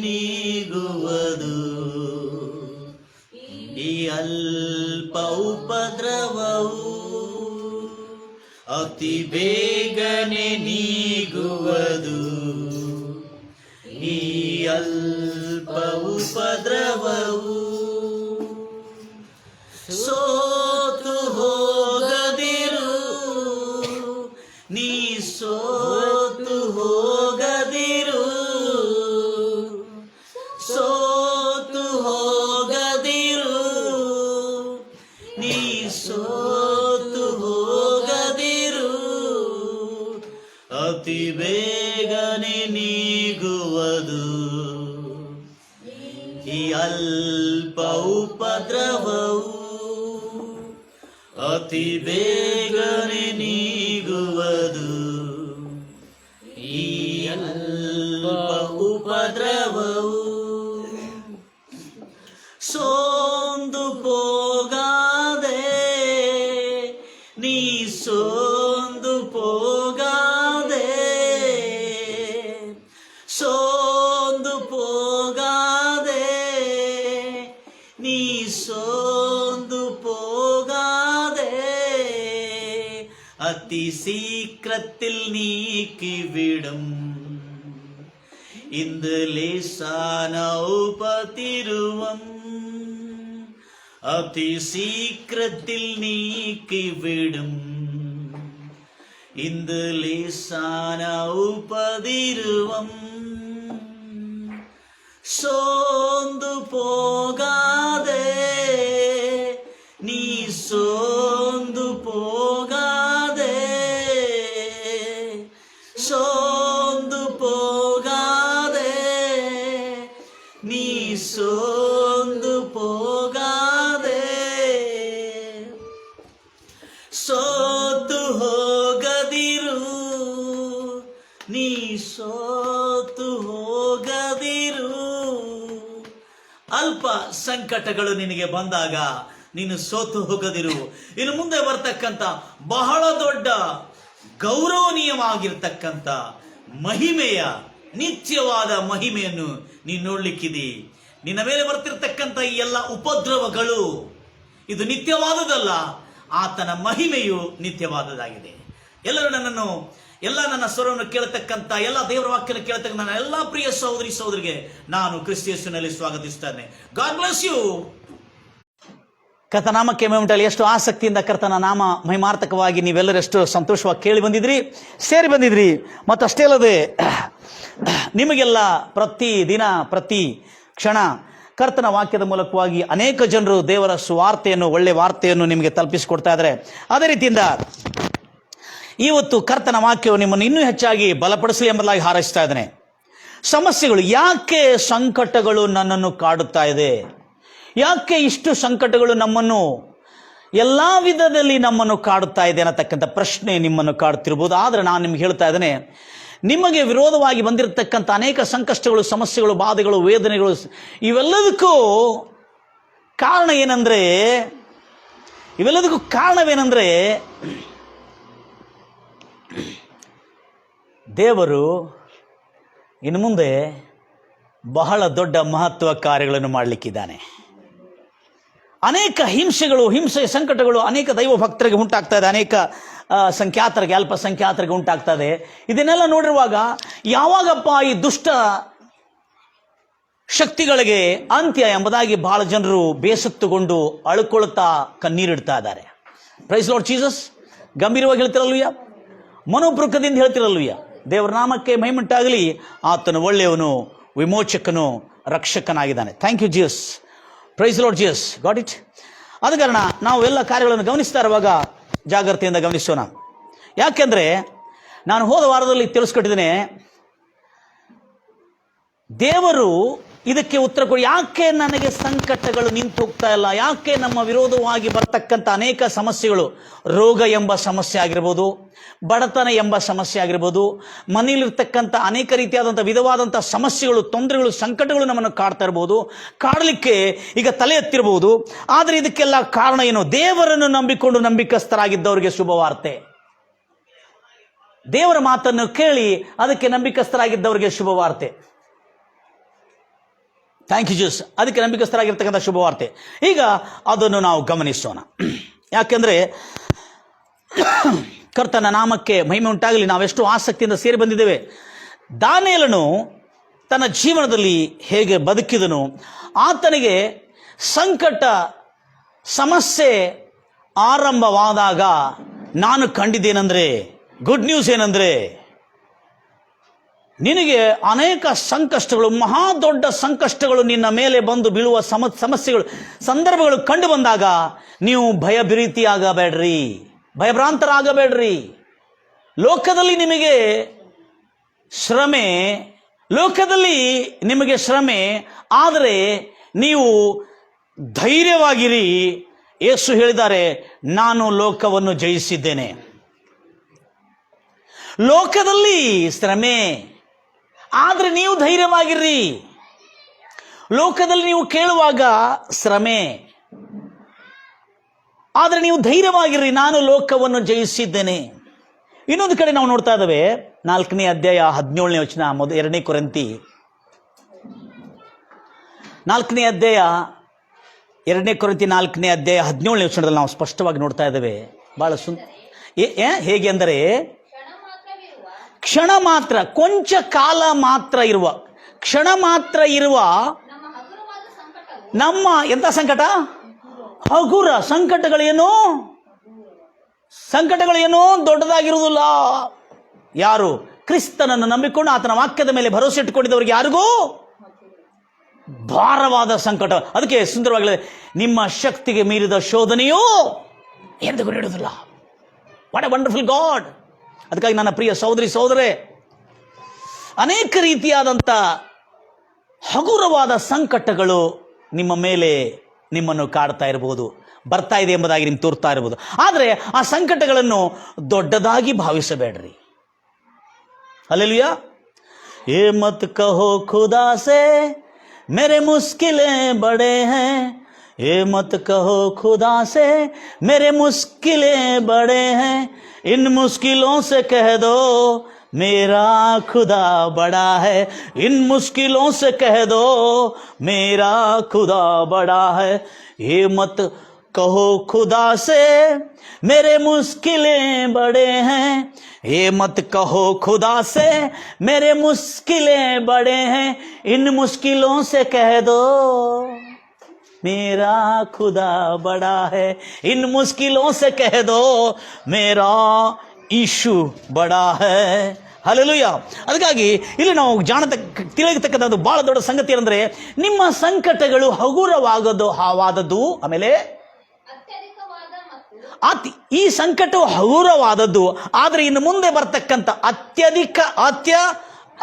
ನೀಗುವುದು, ಈ ಅಲ್ಪ ಉಪದ್ರವವು ಅತಿ ಬೇಗನೆ ನೀಗುವುದು, ಈ ಅಲ್ಪ ಉಪದ್ರವವು ಸೋತು ಹೋಗದಿರು, ನೀ ಸೋತು ಹೋಗದಿರು, ಸೋತು ಹೋಗದಿರು, ನೀ ಸೋತು ಹೋಗದಿರು, ಅತಿ ಬೇಗನೆ ನೀಗುವುದು, ಈ ಅಲ್ಪ ಉಪದ್ರವವು ಅತಿ ಬೇಗನೆ ನೀಗುವುದು, ಈ ಅಲ್ಪ ಉಪದ್ರವವು ಸೋಂದು ಪೋಗಾದೆ, ನೀ ಸೋಂದು ಪೋಗಾದೆ, ಸೋಂದು ಪೋಗಾದೆ, ನೀ ಸೋಂದು ಪೋಗಾದೆ, அதி சீக்கிரத்தில் நீக்கிவிடும் இந்த லேசான உபத்திருவம், அதி சீக்கிரத்தில் நீக்கிவிடும் இந்த லேசான உபதிருவம், சோர்ந்து போகாதே, நீ சோர்ந்து போகாதே, சோர்ந்து போகாதே, நீ சோர்ந்து போகாதே, ಸೋತು ಹೋಗದಿರು, ನೀ ಸೋತು ಹೋಗದಿರು. ಅಲ್ಪ ಸಂಕಟಗಳು ನಿನಗೆ ಬಂದಾಗ ನೀನು ಸೋತು ಹೋಗದಿರು. ಇನ್ನು ಮುಂದೆ ಬರ್ತಕ್ಕಂಥ ಬಹಳ ದೊಡ್ಡ ಗೌರವನೀಯವಾಗಿರ್ತಕ್ಕಂಥ ಮಹಿಮೆಯ ನಿತ್ಯವಾದ ಮಹಿಮೆಯನ್ನು ನೀನು ನೋಡ್ಲಿಕ್ಕಿದಿ. ನಿನ್ನ ಮೇಲೆ ಬರ್ತಿರ್ತಕ್ಕಂಥ ಈ ಎಲ್ಲ ಉಪದ್ರವಗಳು ಇದು ನಿತ್ಯವಾದದಲ್ಲ, ಆತನ ಮಹಿಮೆಯು ನಿತ್ಯವಾದದಾಗಿದೆ. ಎಲ್ಲರೂ ನನ್ನ ಸ್ವರವನ್ನು ಕೇಳತಕ್ಕಂಥ ಎಲ್ಲ ದೇವರ ವಾಕ್ಯನ ಕೇಳತಕ್ಕಂಥ ನನ್ನ ಎಲ್ಲ ಪ್ರಿಯ ಸಹೋದರಿ ಸಹೋದರಿಗೆ ನಾನು ಕ್ರಿಸ್ತ ಯೇಸುವಿನಲ್ಲಿ ಸ್ವಾಗತಿಸ್ತೇನೆ. God bless you. ಕರ್ತನಾಮಕ್ಕೆ ಮಹಿಮೆ. ಎಷ್ಟು ಆಸಕ್ತಿಯಿಂದ ಕರ್ತನ ನಾಮ ಮಹಿಮಾರ್ಥಕವಾಗಿ ನೀವೆಲ್ಲರೆಷ್ಟು ಸಂತೋಷವಾಗಿ ಕೇಳಿ ಬಂದಿದ್ರಿ, ಸೇರಿ ಬಂದಿದ್ರಿ. ಮತ್ತು ಅಷ್ಟೇ ಅಲ್ಲದೆ ನಿಮಗೆಲ್ಲ ಪ್ರತಿ ದಿನ ಪ್ರತಿ ಕ್ಷಣ ಕರ್ತನ ವಾಕ್ಯದ ಮೂಲಕವಾಗಿ ಅನೇಕ ಜನರು ದೇವರ ಸುವಾರ್ತೆಯನ್ನು, ಒಳ್ಳೆ ವಾರ್ತೆಯನ್ನು ನಿಮಗೆ ತಲುಪಿಸಿಕೊಡ್ತಾ ಇದ್ದಾರೆ. ಅದೇ ರೀತಿಯಿಂದ ಇವತ್ತು ಕರ್ತನ ವಾಕ್ಯವು ನಿಮ್ಮನ್ನು ಇನ್ನೂ ಹೆಚ್ಚಾಗಿ ಬಲಪಡಿಸಲಿ ಎಂಬುದಾಗಿ ಹಾರೈಸ್ತಾ ಇದ್ದೇನೆ. ಸಮಸ್ಯೆಗಳು, ಯಾಕೆ ಸಂಕಟಗಳು ನನ್ನನ್ನು ಕಾಡುತ್ತಾ ಇದೆ, ಯಾಕೆ ಇಷ್ಟು ಸಂಕಟಗಳು ನಮ್ಮನ್ನು ಎಲ್ಲ ವಿಧದಲ್ಲಿ ನಮ್ಮನ್ನು ಕಾಡುತ್ತಾ ಇದೆ ಅನ್ನತಕ್ಕಂಥ ಪ್ರಶ್ನೆ ನಿಮ್ಮನ್ನು ಕಾಡುತ್ತಿರ್ಬೋದು. ಆದರೆ ನಾನು ನಿಮ್ಗೆ ಹೇಳ್ತಾ ಇದ್ದೇನೆ, ನಿಮಗೆ ವಿರೋಧವಾಗಿ ಬಂದಿರತಕ್ಕಂಥ ಅನೇಕ ಸಂಕಷ್ಟಗಳು, ಸಮಸ್ಯೆಗಳು, ಬಾಧೆಗಳು, ವೇದನೆಗಳು, ಇವೆಲ್ಲದಕ್ಕೂ ಕಾರಣವೇನೆಂದರೆ ದೇವರು ಇನ್ನು ಮುಂದೆ ಬಹಳ ದೊಡ್ಡ ಮಹತ್ವ ಕಾರ್ಯಗಳನ್ನು ಮಾಡಲಿಕ್ಕಿದ್ದಾನೆ. ಅನೇಕ ಹಿಂಸೆಯ ಸಂಕಟಗಳು ಅನೇಕ ದೈವ ಭಕ್ತರಿಗೆ ಉಂಟಾಗ್ತಾ ಇದೆ, ಅನೇಕ ಸಂಖ್ಯಾತರಿಗೆ, ಅಲ್ಪಸಂಖ್ಯಾತರಿಗೆ ಉಂಟಾಗ್ತಾ ಇದೆ. ಇದನ್ನೆಲ್ಲ ನೋಡಿರುವಾಗ ಯಾವಾಗಪ್ಪ ಈ ದುಷ್ಟ ಶಕ್ತಿಗಳಿಗೆ ಅಂತ್ಯ ಎಂಬುದಾಗಿ ಬಹಳ ಜನರು ಬೇಸತ್ತುಕೊಂಡು ಅಳುಕೊಳ್ತಾ ಕಣ್ಣೀರಿಡ್ತಾ ಇದ್ದಾರೆ. Praise Lord Jesus. ಗಂಭೀರವಾಗಿ ಹೇಳ್ತಿರಲ್ವಯ್ಯ, ಮನೋಪೃಕದಿಂದ ಹೇಳ್ತಿರಲ್ವಯ್ಯ. ದೇವರ ನಾಮಕ್ಕೆ ಮಹಿಮೆಯುಂಟಾಗಲಿ. ಆತನು ಒಳ್ಳೆಯವನು, ವಿಮೋಚಕನು, ರಕ್ಷಕನಾಗಿದ್ದಾನೆ. Thank you Jesus. Praise Lord Jesus. Got it. ಆದ ಕಾರಣ ನಾವು ಎಲ್ಲ ಕಾರ್ಯಗಳನ್ನು ಗಮನಿಸ್ತಾ ಇರುವಾಗ ಜಾಗ್ರತೆಯಿಂದ ಗಮನಿಸೋಣ. ಯಾಕೆಂದ್ರೆ ನಾನು ಹೋದ ವಾರದಲ್ಲಿ ತಿಳಿಸ್ಕೊಟ್ಟಿದ್ದೇನೆ, ದೇವರು ಇದಕ್ಕೆ ಉತ್ತರ ಕೊಡಿ. ಯಾಕೆ ನನಗೆ ಸಂಕಟಗಳು ನಿಂತು ಹೋಗ್ತಾ ಇಲ್ಲ, ಯಾಕೆ ನಮ್ಮ ವಿರೋಧವಾಗಿ ಬರ್ತಕ್ಕಂಥ ಅನೇಕ ಸಮಸ್ಯೆಗಳು, ರೋಗ ಎಂಬ ಸಮಸ್ಯೆ ಆಗಿರ್ಬೋದು, ಬಡತನ ಎಂಬ ಸಮಸ್ಯೆ ಆಗಿರ್ಬೋದು, ಮನೆಯಲ್ಲಿರ್ತಕ್ಕಂಥ ಅನೇಕ ರೀತಿಯಾದಂಥ ವಿಧವಾದಂಥ ಸಮಸ್ಯೆಗಳು, ತೊಂದರೆಗಳು, ಸಂಕಟಗಳು ನಮ್ಮನ್ನು ಕಾಡ್ತಾ ಇರ್ಬೋದು, ಕಾಡಲಿಕ್ಕೆ ಈಗ ತಲೆ ಎತ್ತಿರ್ಬೋದು. ಆದರೆ ಇದಕ್ಕೆಲ್ಲ ಕಾರಣ ಏನು? ದೇವರನ್ನು ನಂಬಿಕೊಂಡು ನಂಬಿಕಸ್ಥರಾಗಿದ್ದವರಿಗೆ ಶುಭವಾರ್ತೆ. ದೇವರ ಮಾತನ್ನು ಕೇಳಿ ಅದಕ್ಕೆ ನಂಬಿಕಸ್ಥರಾಗಿದ್ದವರಿಗೆ ಶುಭವಾರ್ತೆ. Thank you Jesus. ಅದಕ್ಕೆ ನಂಬಿಕಸ್ಥರಾಗಿರ್ತಕ್ಕಂಥ ಶುಭವಾರ್ತೆ. ಈಗ ಅದನ್ನು ನಾವು ಗಮನಿಸೋಣ. ಯಾಕೆಂದರೆ ಕರ್ತನ ನಾಮಕ್ಕೆ ಮಹಿಮೆ ಉಂಟಾಗಲಿ. ನಾವೆಷ್ಟು ಆಸಕ್ತಿಯಿಂದ ಸೇರಿ ಬಂದಿದ್ದೇವೆ. ದಾನಿಯೇಲನು ತನ್ನ ಜೀವನದಲ್ಲಿ ಹೇಗೆ ಬದುಕಿದನು, ಆತನಿಗೆ ಸಂಕಟ ಸಮಸ್ಯೆ ಆರಂಭವಾದಾಗ ನಾನು ಕಂಡಿದ್ದೇನೆಂದರೆ, ಗುಡ್ ನ್ಯೂಸ್ ಏನಂದರೆ, ನಿನಗೆ ಅನೇಕ ಸಂಕಷ್ಟಗಳು, ಮಹಾ ದೊಡ್ಡ ಸಂಕಷ್ಟಗಳು ನಿನ್ನ ಮೇಲೆ ಬಂದು ಬೀಳುವ ಸಮಸ್ಯೆಗಳು, ಸಂದರ್ಭಗಳು ಕಂಡು ಬಂದಾಗ ನೀವು ಭಯಭೀತಿಯಾಗಬೇಡ್ರಿ, ಭಯಭ್ರಾಂತರಾಗಬೇಡ್ರಿ. ಲೋಕದಲ್ಲಿ ನಿಮಗೆ ಶ್ರಮೆ, ಆದರೆ ನೀವು ಧೈರ್ಯವಾಗಿರಿ. ಯೇಸು ಹೇಳಿದ್ದಾರೆ, ನಾನು ಲೋಕವನ್ನು ಜಯಿಸಿದ್ದೇನೆ. ಲೋಕದಲ್ಲಿ ಶ್ರಮೆ, ಆದರೆ ನೀವು ಧೈರ್ಯವಾಗಿರ್ರಿ. ಲೋಕದಲ್ಲಿ ನೀವು ಕೇಳುವಾಗ ಶ್ರಮೆ, ಆದರೆ ನೀವು ಧೈರ್ಯವಾಗಿರ್ರಿ, ನಾನು ಲೋಕವನ್ನು ಜಯಿಸಿದ್ದೇನೆ. ಇನ್ನೊಂದು ಕಡೆ ನಾವು ನೋಡ್ತಾ ಇದ್ದೇವೆ, 4ನೇ ಅಧ್ಯಾಯ 17ನೇ ವಚನ, 2 ಕೊರಿಂಥಿ 4ನೇ ಅಧ್ಯಾಯ 2 ಕೊರಿಂಥಿ 4ನೇ ಅಧ್ಯಾಯ 17ನೇ ವಚನದಲ್ಲಿ ನಾವು ಸ್ಪಷ್ಟವಾಗಿ ನೋಡ್ತಾ ಇದ್ದೇವೆ. ಬಹಳ ಹೇಗೆ ಅಂದರೆ, ಕ್ಷಣ ಮಾತ್ರ, ಕೊಂಚ ಕಾಲ ಮಾತ್ರ ಇರುವ, ಕ್ಷಣ ಮಾತ್ರ ಇರುವ ನಮ್ಮ ಎಂಥ ಸಂಕಟ, ಹಗುರ ಸಂಕಟಗಳೇನೋ ದೊಡ್ಡದಾಗಿರುವುದಿಲ್ಲ. ಯಾರು ಕ್ರಿಸ್ತನನ್ನು ನಂಬಿಕೊಂಡು ಆತನ ವಾಕ್ಯದ ಮೇಲೆ ಭರವಸೆ ಇಟ್ಟುಕೊಂಡಿದ್ದವರಿಗೆ ಯಾರಿಗೂ ಭಾರವಾದ ಸಂಕಟ. ಅದಕ್ಕೆ ಸುಂದರವಾಗಲಿ, ನಿಮ್ಮ ಶಕ್ತಿಗೆ ಮೀರಿದ ಶೋಧನೆಯೂ ಎಂದಿಗೂ ನೀಡುವುದಿಲ್ಲ. What A wonderful god. ಅದಕ್ಕಾಗಿ ನನ್ನ ಪ್ರಿಯ ಸಹೋದರೇ, ಅನೇಕ ರೀತಿಯಾದಂಥ ಹಗುರವಾದ ಸಂಕಟಗಳು ನಿಮ್ಮ ಮೇಲೆ ನಿಮ್ಮನ್ನು ಕಾಡ್ತಾ ಇರಬಹುದು, ಬರ್ತಾ ಇದೆ ಎಂಬುದಾಗಿ ನಿಮ್ಗೆ ತೋರ್ತಾ ಇರಬಹುದು. ಆದರೆ ಆ ಸಂಕಟಗಳನ್ನು ದೊಡ್ಡದಾಗಿ ಭಾವಿಸಬೇಡ್ರಿ. ಹಲ್ಲೆಲೂಯಾ. ಏ ಮತ್ ಕಹೋ ಖುದಾ ಸೆ ಮೇರೆ ಮುಸ್ಕಿಲೆ ಬಡೆ ಹೈ, ಏ ಮತ್ ಕಹೋ ಖುದಾ ಸೆ ಮೇರೆ ಮುಸ್ಕಿಲೆ ಬಡೆ ಹೈ, इन मुश्किलों से कह दो मेरा खुदा बड़ा है, इन मुश्किलों से कह दो मेरा खुदा बड़ा है. ये मत कहो खुदा से मेरे मुश्किलें बड़े हैं, ये मत कहो खुदा से मेरे मुश्किलें बड़े हैं, इन मुश्किलों से कह दो मेरा खुदा बड़ा है, इन मुश्किलों से कह दो मेरा यीशु बड़ा है. ಹಲ್ಲೆಲೂಯಾ. ಅದಕ್ಕಾಗಿ ಇಲ್ಲಿ ನಾವು ತಿಳಿಯತಕ್ಕಂಥದ್ದು ಬಹಳ ದೊಡ್ಡ ಸಂಗತಿ ಏನಂದ್ರೆ, ನಿಮ್ಮ ಸಂಕಟಗಳು ಹಗುರವಾದದ್ದು, ಆಮೇಲೆ ಈ ಸಂಕಟವು ಹಗುರವಾದದ್ದು, ಆದರೆ ಇನ್ನು ಮುಂದೆ ಬರ್ತಕ್ಕಂಥ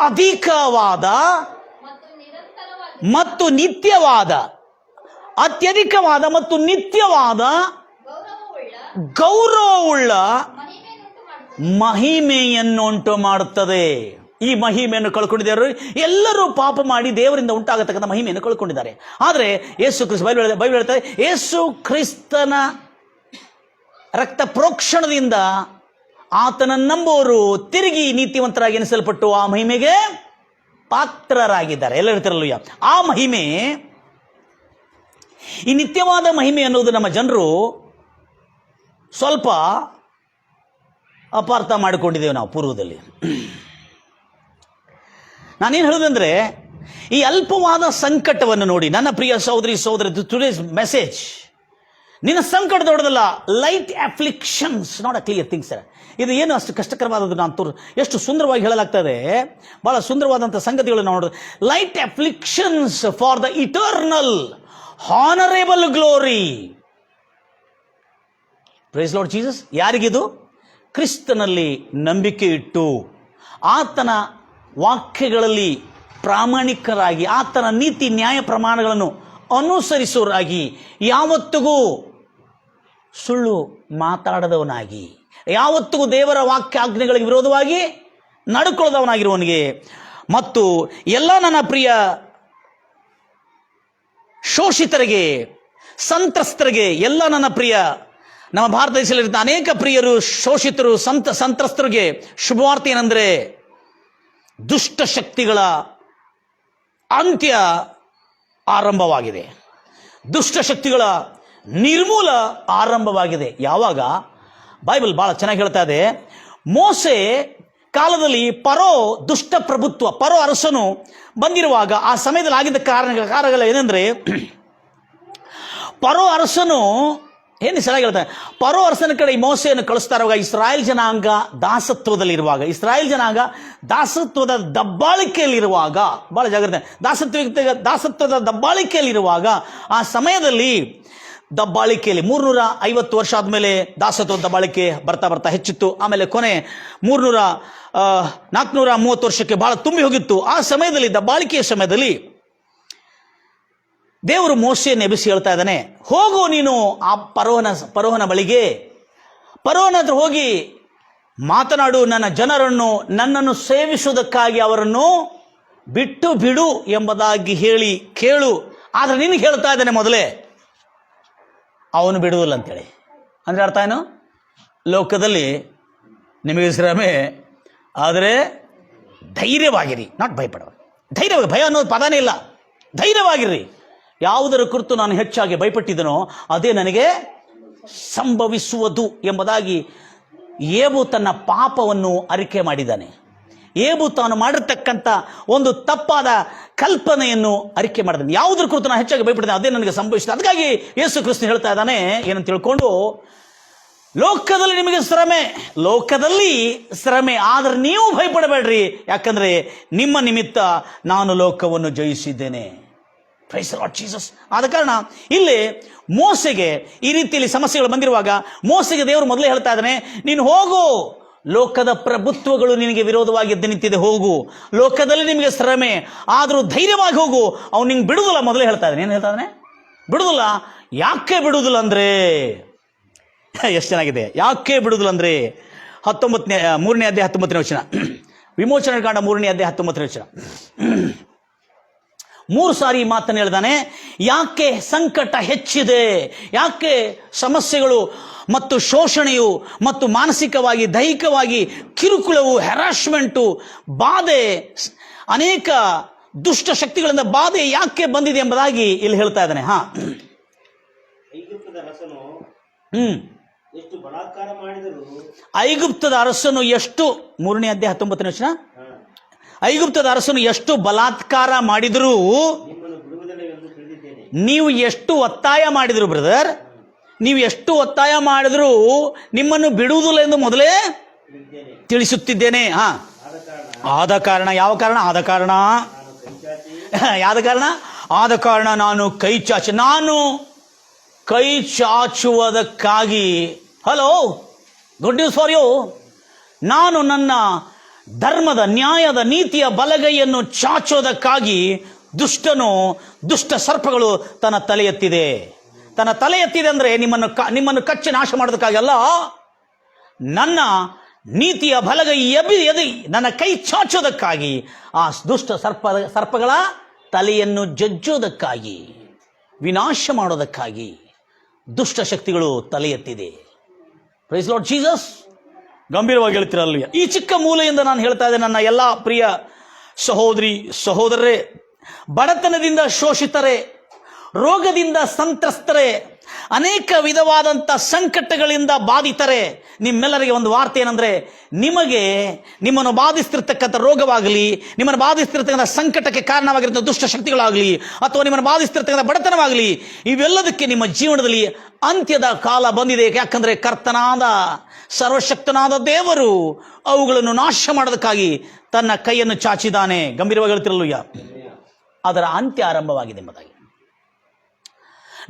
ಅಧಿಕವಾದ ಮತ್ತು ನಿತ್ಯವಾದ, ಅತ್ಯಧಿಕವಾದ ಮತ್ತು ನಿತ್ಯವಾದ ಗೌರವವುಳ್ಳ ಮಹಿಮೆಯನ್ನುಂಟು ಮಾಡುತ್ತದೆ. ಈ ಮಹಿಮೆಯನ್ನು ಕಳ್ಕೊಂಡಿದ್ದಾರೆ. ಎಲ್ಲರೂ ಪಾಪ ಮಾಡಿ ದೇವರಿಂದ ಉಂಟಾಗತಕ್ಕಂಥ ಮಹಿಮೆಯನ್ನು ಕಳ್ಕೊಂಡಿದ್ದಾರೆ. ಆದರೆ ಯೇಸು ಕ್ರಿಸ್ತ, ಬೈಬಲ್ ಹೇಳ್ತಾರೆ, ಯೇಸು ಕ್ರಿಸ್ತನ ರಕ್ತ ಪ್ರೋಕ್ಷಣದಿಂದ ಆತನನ್ನು ನಂಬುವವರು ತಿರುಗಿ ನೀತಿವಂತರಾಗಿ ಎನಿಸಲ್ಪಟ್ಟು ಆ ಮಹಿಮೆಗೆ ಪಾತ್ರರಾಗಿದ್ದಾರೆ. ಎಲ್ಲ ಹೇಳ್ತಾರಲ್ಲ, ಆ ಮಹಿಮೆ, ಈ ನಿತ್ಯವಾದ ಮಹಿಮೆ ಅನ್ನೋದು ನಮ್ಮ ಜನರು ಸ್ವಲ್ಪ ಅಪಾರ್ಥ ಮಾಡಿಕೊಂಡಿದ್ದೇವೆ ನಾವು ಪೂರ್ವದಲ್ಲಿ. ನಾನೇನು ಹೇಳೋದಂದ್ರೆ, ಈ ಅಲ್ಪವಾದ ಸಂಕಟವನ್ನು ನೋಡಿ ನನ್ನ ಪ್ರಿಯ ಸಹೋದರ, ಟುಡೇಸ್ ಮೆಸೇಜ್, ನಿನ್ನ ಸಂಕಟ ದೊಡ್ಡದಲ್ಲ. Light afflictions, not a clear things. ಇದು ಏನು ಅಷ್ಟು ಕಷ್ಟಕರವಾದದ್ದು ನಾನು ಎಷ್ಟು ಸುಂದರವಾಗಿ ಹೇಳಲಾಗ್ತದೆ. ಬಹಳ ಸುಂದರವಾದಂಥ ಸಂಗತಿಗಳನ್ನು ನೋಡೋದು. Light afflictions for the eternal honourable glory. Praise Lord Jesus. ಯಾರಿಗಿದು? ಕ್ರಿಸ್ತನಲ್ಲಿ ನಂಬಿಕೆ ಇಟ್ಟು ಆತನ ವಾಕ್ಯಗಳಲ್ಲಿ ಪ್ರಾಮಾಣಿಕರಾಗಿ, ಆತನ ನೀತಿ ನ್ಯಾಯ ಪ್ರಮಾಣಗಳನ್ನು ಅನುಸರಿಸುವರಾಗಿ, ಯಾವತ್ತಿಗೂ ಸುಳ್ಳು ಮಾತಾಡದವನಾಗಿ, ಯಾವತ್ತಿಗೂ ದೇವರ ವಾಕ್ಯಾಜ್ಞೆಗಳಿಗೆ ವಿರೋಧವಾಗಿ ನಡ್ಕೊಳ್ಳದವನಾಗಿರುವವನಿಗೆ, ಮತ್ತು ಎಲ್ಲ ನನ್ನ ಪ್ರಿಯ ಶೋಷಿತರಿಗೆ, ಸಂತ್ರಸ್ತರಿಗೆ, ಎಲ್ಲ ನನ್ನ ಪ್ರಿಯ ನಮ್ಮ ಭಾರತ ದೇಶದಲ್ಲಿರುವಂಥ ಅನೇಕ ಪ್ರಿಯರು, ಶೋಷಿತರು, ಸಂತ್ರಸ್ತರಿಗೆ ಶುಭವಾರ್ತೆ ಏನಂದರೆ, ದುಷ್ಟ ಶಕ್ತಿಗಳ ಅಂತ್ಯ ಆರಂಭವಾಗಿದೆ. ದುಷ್ಟಶಕ್ತಿಗಳ ನಿರ್ಮೂಲ ಆರಂಭವಾಗಿದೆ. ಯಾವಾಗ? ಬೈಬಲ್ ಬಹಳ ಚೆನ್ನಾಗಿ ಹೇಳ್ತಾ ಇದೆ. ಮೋಸೆ ಕಾಲದಲ್ಲಿ ದುಷ್ಟ ಪ್ರಭುತ್ವ, ಅರಸನು ಬಂದಿರುವಾಗ ಆ ಸಮಯದಲ್ಲಿ ಆಗಿದ್ದ ಕಾರಣಗಳು ಏನಂದ್ರೆ, ಅರಸನು ಏನು ಸರಿಯಾಗಿ ಹೇಳ್ತಾರೆ, ಅರಸನ ಕಡೆ ಈ ಮೋಸೆಯನ್ನು ಕಳಿಸ್ತಾ ಇರುವಾಗ ಇಸ್ರಾಯೇಲ್ ಜನಾಂಗ ದಾಸತ್ವದ ದಬ್ಬಾಳಿಕೆಯಲ್ಲಿರುವಾಗ, ಬಹಳ ಜಾಗ್ರತೆ, ದಾಸತ್ವದ ದಬ್ಬಾಳಿಕೆಯಲ್ಲಿರುವಾಗ, ಆ ಸಮಯದಲ್ಲಿ ದಬ್ಬಾಳಿಕೆಯಲ್ಲಿ 350 ವರ್ಷ ಆದಮೇಲೆ ದಾಸತ್ವದ ದಬ್ಬಾಳಿಕೆ ಬರ್ತಾ ಹೆಚ್ಚಿತ್ತು. ಆಮೇಲೆ ಕೊನೆ 430 ವರ್ಷಕ್ಕೆ ಬಹಳ ತುಂಬಿ ಹೋಗಿತ್ತು. ಆ ಸಮಯದಲ್ಲಿ, ದಬ್ಬಾಳಿಕೆಯ ಸಮಯದಲ್ಲಿ ದೇವರು ಮೋಸೆಯನ್ನು ಎಬ್ಬಿಸಿ ಹೇಳ್ತಾ ಇದ್ದಾನೆ, ಹೋಗು ನೀನು ಆ ಫರೋಹನ ಬಳಿಗೆ, ಫರೋಹನ ಹತ್ರ ಹೋಗಿ ಮಾತನಾಡು, ನನ್ನ ಜನರನ್ನು ನನ್ನನ್ನು ಸೇವಿಸುವುದಕ್ಕಾಗಿ ಅವರನ್ನು ಬಿಟ್ಟು ಬಿಡು ಎಂಬುದಾಗಿ ಹೇಳಿ ಕೇಳು. ಆದರೆ ನಿನಗೆ ಹೇಳ್ತಾ ಇದ್ದಾನೆ ಮೊದಲೇ, ಅವನು ಬಿಡುವುದಿಲ್ಲ ಅಂತೇಳಿ. ಅಂದರೆ ಅರ್ಥ ಏನು? ಲೋಕದಲ್ಲಿ ನಿಮಗೆ ಶ್ರಮೆ, ಆದರೆ ಧೈರ್ಯವಾಗಿರಿ, ನಾಟ್ ಭಯಪಡಬೇಡಿ. ಧೈರ್ಯವಾಗಿ, ಭಯ ಅನ್ನೋದು ಪದನೇ ಇಲ್ಲ, ಧೈರ್ಯವಾಗಿರ್ರಿ. ಯಾವುದರ ಕುರಿತು ನಾನು ಹೆಚ್ಚಾಗಿ ಭಯಪಟ್ಟಿದ್ದನೋ ಅದೇ ನನಗೆ ಸಂಭವಿಸುವುದು ಎಂಬುದಾಗಿ ಏಬು ತನ್ನ ಪಾಪವನ್ನು ಅರಿಕೆ ಮಾಡಿದ್ದಾನೆ. ಏಬು ತಾನು ಮಾಡಿರ್ತಕ್ಕಂಥ ಒಂದು ತಪ್ಪಾದ ಕಲ್ಪನೆಯನ್ನು ಅರಿಕೆ ಮಾಡಿದ್ದಾನೆ. ಯಾವುದರ ಕುರಿತು ನಾನು ಹೆಚ್ಚಾಗಿ ಭಯಪಟ್ಟಿದ್ದೇನೆ ಅದೇ ನನಗೆ ಸಂಭವಿಸಿದೆ. ಅದಕ್ಕಾಗಿ ಯೇಸು ಕ್ರಿಸ್ತ ಹೇಳ್ತಾ ಇದ್ದಾನೆ ಏನಂತ ತಿಳ್ಕೊಂಡು, ಲೋಕದಲ್ಲಿ ನಿಮಗೆ ಲೋಕದಲ್ಲಿ ಶ್ರಮೆ, ಆದರೆ ನೀವು ಭಯಪಡಬೇಡ್ರಿ, ಯಾಕಂದ್ರೆ ನಿಮ್ಮ ನಿಮಿತ್ತ ನಾನು ಲೋಕವನ್ನು ಜಯಿಸಿದ್ದೇನೆ. Praise the Lord Jesus. ಆದ ಕಾರಣ ಇಲ್ಲಿ ಮೋಸೆಗೆ ಈ ರೀತಿಯಲ್ಲಿ ಸಮಸ್ಯೆಗಳು ಬಂದಿರುವಾಗ ಮೋಸೆಗೆ ದೇವರು ಮೊದಲೇ ಹೇಳ್ತಾ ಇದ್ದಾನೆ, ನೀನು ಹೋಗು, ಲೋಕದ ಪ್ರಭುತ್ವಗಳು ನಿನಗೆ ವಿರೋಧವಾಗಿ ಎದ್ದು ನಿಂತಿದೆ, ಹೋಗು, ಲೋಕದಲ್ಲಿ ನಿಮಗೆ ಶ್ರಮೆ, ಆದರೂ ಧೈರ್ಯವಾಗಿ ಹೋಗು, ಅವ್ನು ನಿಂಗೆ ಬಿಡುವುದಿಲ್ಲ. ಮೊದಲೇ ಹೇಳ್ತಾ ಇದ್ದಾನೆ. ಏನು ಹೇಳ್ತಾ ಇದ್ದಾನೆ? ಬಿಡುವುದಿಲ್ಲ. ಯಾಕೆ ಬಿಡುವುದಿಲ್ಲ ಅಂದ್ರೆ, ಎಷ್ಟು ಚೆನ್ನಾಗಿದೆ, ಯಾಕೆ ಬಿಡುವುದಿಲ್ಲ ಅಂದ್ರೆ 3ನೇ ಅಧ್ಯಾಯ 19ನೇ ವಚನ, ವಿಮೋಚನೆ ಕಾಂಡ 3ನೇ ಅಧ್ಯಾಯ 19ನೇ ವಚನ. 3 ಸಾರಿ ಈ ಮಾತನ್ನು ಹೇಳ್ತಾನೆ. ಯಾಕೆ ಸಂಕಟ ಹೆಚ್ಚಿದೆ, ಯಾಕೆ ಸಮಸ್ಯೆಗಳು ಮತ್ತು ಶೋಷಣೆಯು ಮತ್ತು ಮಾನಸಿಕವಾಗಿ ದೈಹಿಕವಾಗಿ ಕಿರುಕುಳವು, ಹ್ಯಾರಾಸ್ಮೆಂಟು, ಬಾಧೆ, ಅನೇಕ ದುಷ್ಟ ಶಕ್ತಿಗಳಿಂದ ಬಾಧೆ ಯಾಕೆ ಬಂದಿದೆ ಎಂಬುದಾಗಿ ಇಲ್ಲಿ ಹೇಳ್ತಾ ಇದ್ದಾನೆ. ಐಗುಪ್ತದ ಅರಸನು ಎಷ್ಟು 3ನೇ ಅಧ್ಯಾಯ 19ನೇ ವಚನ, ಐಗುಪ್ತದ ಅರಸನು ಎಷ್ಟು ಬಲಾತ್ಕಾರ ಮಾಡಿದರೂ, ನೀವು ಎಷ್ಟು ಒತ್ತಾಯ ಮಾಡಿದ್ರು ಬ್ರದರ್, ನೀವು ಎಷ್ಟು ಒತ್ತಾಯ ಮಾಡಿದ್ರು ನಿಮ್ಮನ್ನು ಬಿಡುವುದಿಲ್ಲ ಎಂದು ಮೊದಲೇ ತಿಳಿಸುತ್ತಿದ್ದೇನೆ. ಆದ ಕಾರಣ, ಯಾವ ಕಾರಣ? ಆದ ಕಾರಣ, ಆದ ಕಾರಣ ನಾನು ಕೈ ಚಾಚುವುದಕ್ಕಾಗಿ, hello, good news for you, ನಾನು ನನ್ನ ಧರ್ಮದ, ನ್ಯಾಯದ, ನೀತಿಯ ಬಲಗೈಯನ್ನು ಚಾಚೋದಕ್ಕಾಗಿ ದುಷ್ಟ ಸರ್ಪಗಳು ತನ್ನ ತಲೆ ಎತ್ತಿದೆ ಅಂದ್ರೆ ನಿಮ್ಮನ್ನು ಕಚ್ಚಿ ನಾಶ ಮಾಡೋದಕ್ಕಾಗಿ ಅಲ್ಲ, ನನ್ನ ನೀತಿಯ ಬಲಗೈ ಎದಿ ನನ್ನ ಕೈ ಚಾಚೋದಕ್ಕಾಗಿ, ಆ ದುಷ್ಟ ಸರ್ಪಗಳ ತಲೆಯನ್ನು ಜಜ್ಜೋದಕ್ಕಾಗಿ, ವಿನಾಶ ಮಾಡೋದಕ್ಕಾಗಿ ದುಷ್ಟ ಶಕ್ತಿಗಳು ತಲೆ ಎತ್ತಿದೆ. Price Lord Jesus. ಗಂಭೀರವಾಗಿ ಹೇಳ್ತಿರಲ್ಲ. ಈ ಚಿಕ್ಕ ಮೂಲೆಯಿಂದ ನಾನು ಹೇಳ್ತಾ ಇದ್ದೆ, ನನ್ನ ಎಲ್ಲ ಪ್ರಿಯ ಸಹೋದರರೇ, ಬಡತನದಿಂದ ಶೋಷಿತರೇ, ರೋಗದಿಂದ ಸಂತ್ರಸ್ತರೇ, ಅನೇಕ ವಿಧವಾದಂಥ ಸಂಕಟಗಳಿಂದ ಬಾಧಿತರೆ, ನಿಮ್ಮೆಲ್ಲರಿಗೆ ಒಂದು ವಾರ್ತೆ ಏನಂದ್ರೆ, ನಿಮ್ಮನ್ನು ಬಾಧಿಸ್ತಿರ್ತಕ್ಕಂಥ ರೋಗವಾಗಲಿ, ನಿಮ್ಮನ್ನು ಬಾಧಿಸ್ತಿರ್ತಕ್ಕಂಥ ಸಂಕಟಕ್ಕೆ ಕಾರಣವಾಗಿರ್ತಕ್ಕಂಥ ದುಷ್ಟ ಶಕ್ತಿಗಳಾಗಲಿ, ಅಥವಾ ನಿಮ್ಮನ್ನು ಬಾಧಿಸ್ತಿರ್ತಕ್ಕಂಥ ಬಡತನವಾಗಲಿ, ಇವೆಲ್ಲದಕ್ಕೆ ನಿಮ್ಮ ಜೀವನದಲ್ಲಿ ಅಂತ್ಯದ ಕಾಲ ಬಂದಿದೆ. ಯಾಕಂದ್ರೆ ಕರ್ತನಾದ ಸರ್ವಶಕ್ತನಾದ ದೇವರು ಅವುಗಳನ್ನು ನಾಶ ಮಾಡೋದಕ್ಕಾಗಿ ತನ್ನ ಕೈಯನ್ನು ಚಾಚಿದ್ದಾನೆ. ಗಂಭೀರವಾಗಿ ಹೇಳ್ತಿರಲ್ಲ, ಅದರ ಅಂತ್ಯ ಆರಂಭವಾಗಿದೆ ಎಂಬುದಾಗಿ.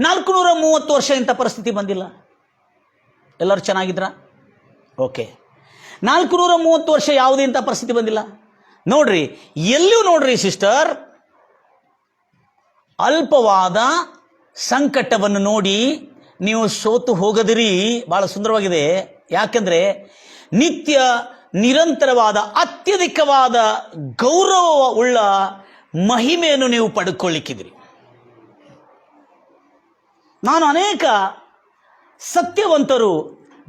430 ವರ್ಷ ಇಂಥ ಪರಿಸ್ಥಿತಿ ಬಂದಿಲ್ಲ. ಎಲ್ಲರೂ ಚೆನ್ನಾಗಿದ್ರ? ಓಕೆ. 430 ವರ್ಷ ಯಾವುದೇ ಇಂಥ ಪರಿಸ್ಥಿತಿ ಬಂದಿಲ್ಲ. ನೋಡ್ರಿ, ಎಲ್ಲೂ ನೋಡ್ರಿ ಸಿಸ್ಟರ್, ಅಲ್ಪವಾದ ಸಂಕಟವನ್ನು ನೋಡಿ ನೀವು ಸೋತು ಹೋಗದಿರಿ. ಬಹಳ ಸುಂದರವಾಗಿದೆ. ಯಾಕೆಂದ್ರೆ ನಿತ್ಯ ನಿರಂತರವಾದ ಅತ್ಯಧಿಕವಾದ ಗೌರವ ಉಳ್ಳ ಮಹಿಮೆಯನ್ನು ನೀವು ಪಡ್ಕೊಳ್ಳಿಕ್ಕಿದ್ರಿ. ನಾನು ಅನೇಕ ಸತ್ಯವಂತರು,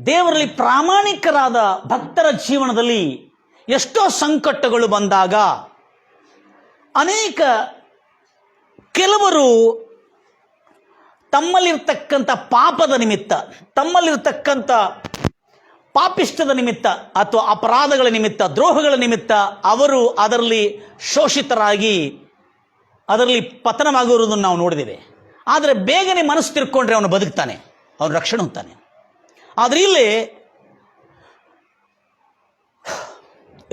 ದೇವರಲ್ಲಿ ಪ್ರಾಮಾಣಿಕರಾದ ಭಕ್ತರ ಜೀವನದಲ್ಲಿ ಎಷ್ಟೋ ಸಂಕಟಗಳು ಬಂದಾಗ, ಅನೇಕ ಕೆಲವರು ತಮ್ಮಲ್ಲಿರ್ತಕ್ಕಂಥ ಪಾಪದ ನಿಮಿತ್ತ, ತಮ್ಮಲ್ಲಿರ್ತಕ್ಕಂಥ ಪಾಪಿಷ್ಟದ ನಿಮಿತ್ತ ಅಥವಾ ಅಪರಾಧಗಳ ನಿಮಿತ್ತ, ದ್ರೋಹಗಳ ನಿಮಿತ್ತ ಅವರು ಅದರಲ್ಲಿ ಶೋಷಿತರಾಗಿ ಅದರಲ್ಲಿ ಪತನವಾಗಿರುವುದನ್ನು ನಾವು ನೋಡಿದ್ದೇವೆ. ಆದರೆ ಬೇಗನೆ ಮನಸ್ಸು ತಿರ್ಕೊಂಡ್ರೆ ಅವನು ಬದುಕ್ತಾನೆ, ಅವನು ರಕ್ಷಣೆ ಹೊಂದ್ತಾನೆ. ಆದರೆ ಇಲ್ಲಿ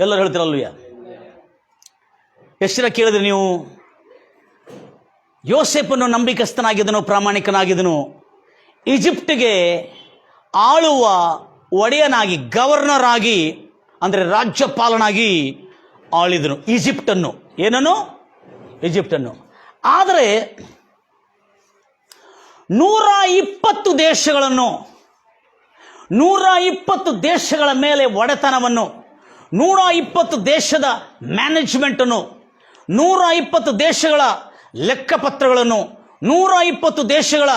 ಎಲ್ಲರೂ ಹೇಳ್ತಿರಲ್ವಯ್ಯ, ಎಷ್ಟು ಜನ ಕೇಳಿದ್ರೆ ನೀವು ಯೋಸೇಫನು ನಂಬಿಕಸ್ಥನಾಗಿದ್ದನು, ಪ್ರಾಮಾಣಿಕನಾಗಿದ್ದನು, ಈಜಿಪ್ಟ್ಗೆ ಆಳುವ ಒಡೆಯನಾಗಿ, ಗವರ್ನರ್ ಆಗಿ, ಅಂದರೆ ರಾಜ್ಯಪಾಲನಾಗಿ ಆಳಿದನು ಈಜಿಪ್ಟನ್ನು. ಏನನ್ನು? ಈಜಿಪ್ಟನ್ನು. ಆದರೆ 120 ದೇಶಗಳನ್ನು, 120 ದೇಶಗಳ ಮೇಲೆ ಒಡೆತನವನ್ನು, 120 ದೇಶದ ಮ್ಯಾನೇಜ್ಮೆಂಟನ್ನು, 120 ದೇಶಗಳ ಲೆಕ್ಕಪತ್ರಗಳನ್ನು, 120 ದೇಶಗಳ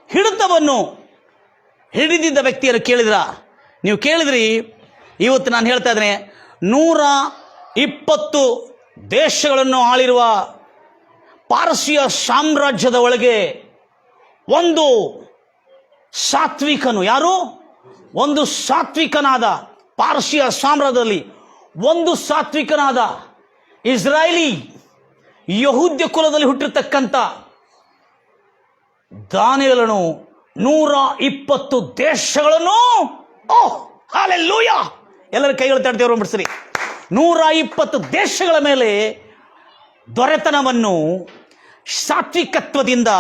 ಹಿಡಿತವನ್ನು ಹಿಡಿದಿದ್ದ ವ್ಯಕ್ತಿಯನ್ನು ಕೇಳಿದ್ರ? ನೀವು ಕೇಳಿದ್ರಿ. ಇವತ್ತು ನಾನು ಹೇಳ್ತಾ ಇದ್ದೇನೆ, 120 ದೇಶಗಳನ್ನು ಆಳಿರುವ ಪಾರಸಿಯ ಸಾಮ್ರಾಜ್ಯದ ಒಳಗೆ ಒಂದು ಸಾತ್ವಿಕನು, ಯಾರು? ಒಂದು ಸಾತ್ವಿಕನಾದ, ಪಾರಸಿಯ ಸಾಮ್ರಾಜ್ಯದಲ್ಲಿ ಒಂದು ಸಾತ್ವಿಕನಾದ ಇಸ್ರಾಯೇಲಿ ಯಹೂದ್ಯ ಕುಲದಲ್ಲಿ ಹುಟ್ಟಿರ್ತಕ್ಕಂಥ ದಾನಿಯೇಲನು 120 ದೇಶಗಳನ್ನು, ಓಹ್ ಹಲ್ಲೆಲೂಯಾ, ಎಲ್ಲರ ಕೈಗಳು ತಡ್ತೇವೆ ಬಿಡಿಸ್ರಿ, 120 ದೇಶಗಳ ಮೇಲೆ ದೊರೆತನವನ್ನು ಸಾತ್ವಿಕತ್ವದಿಂದ,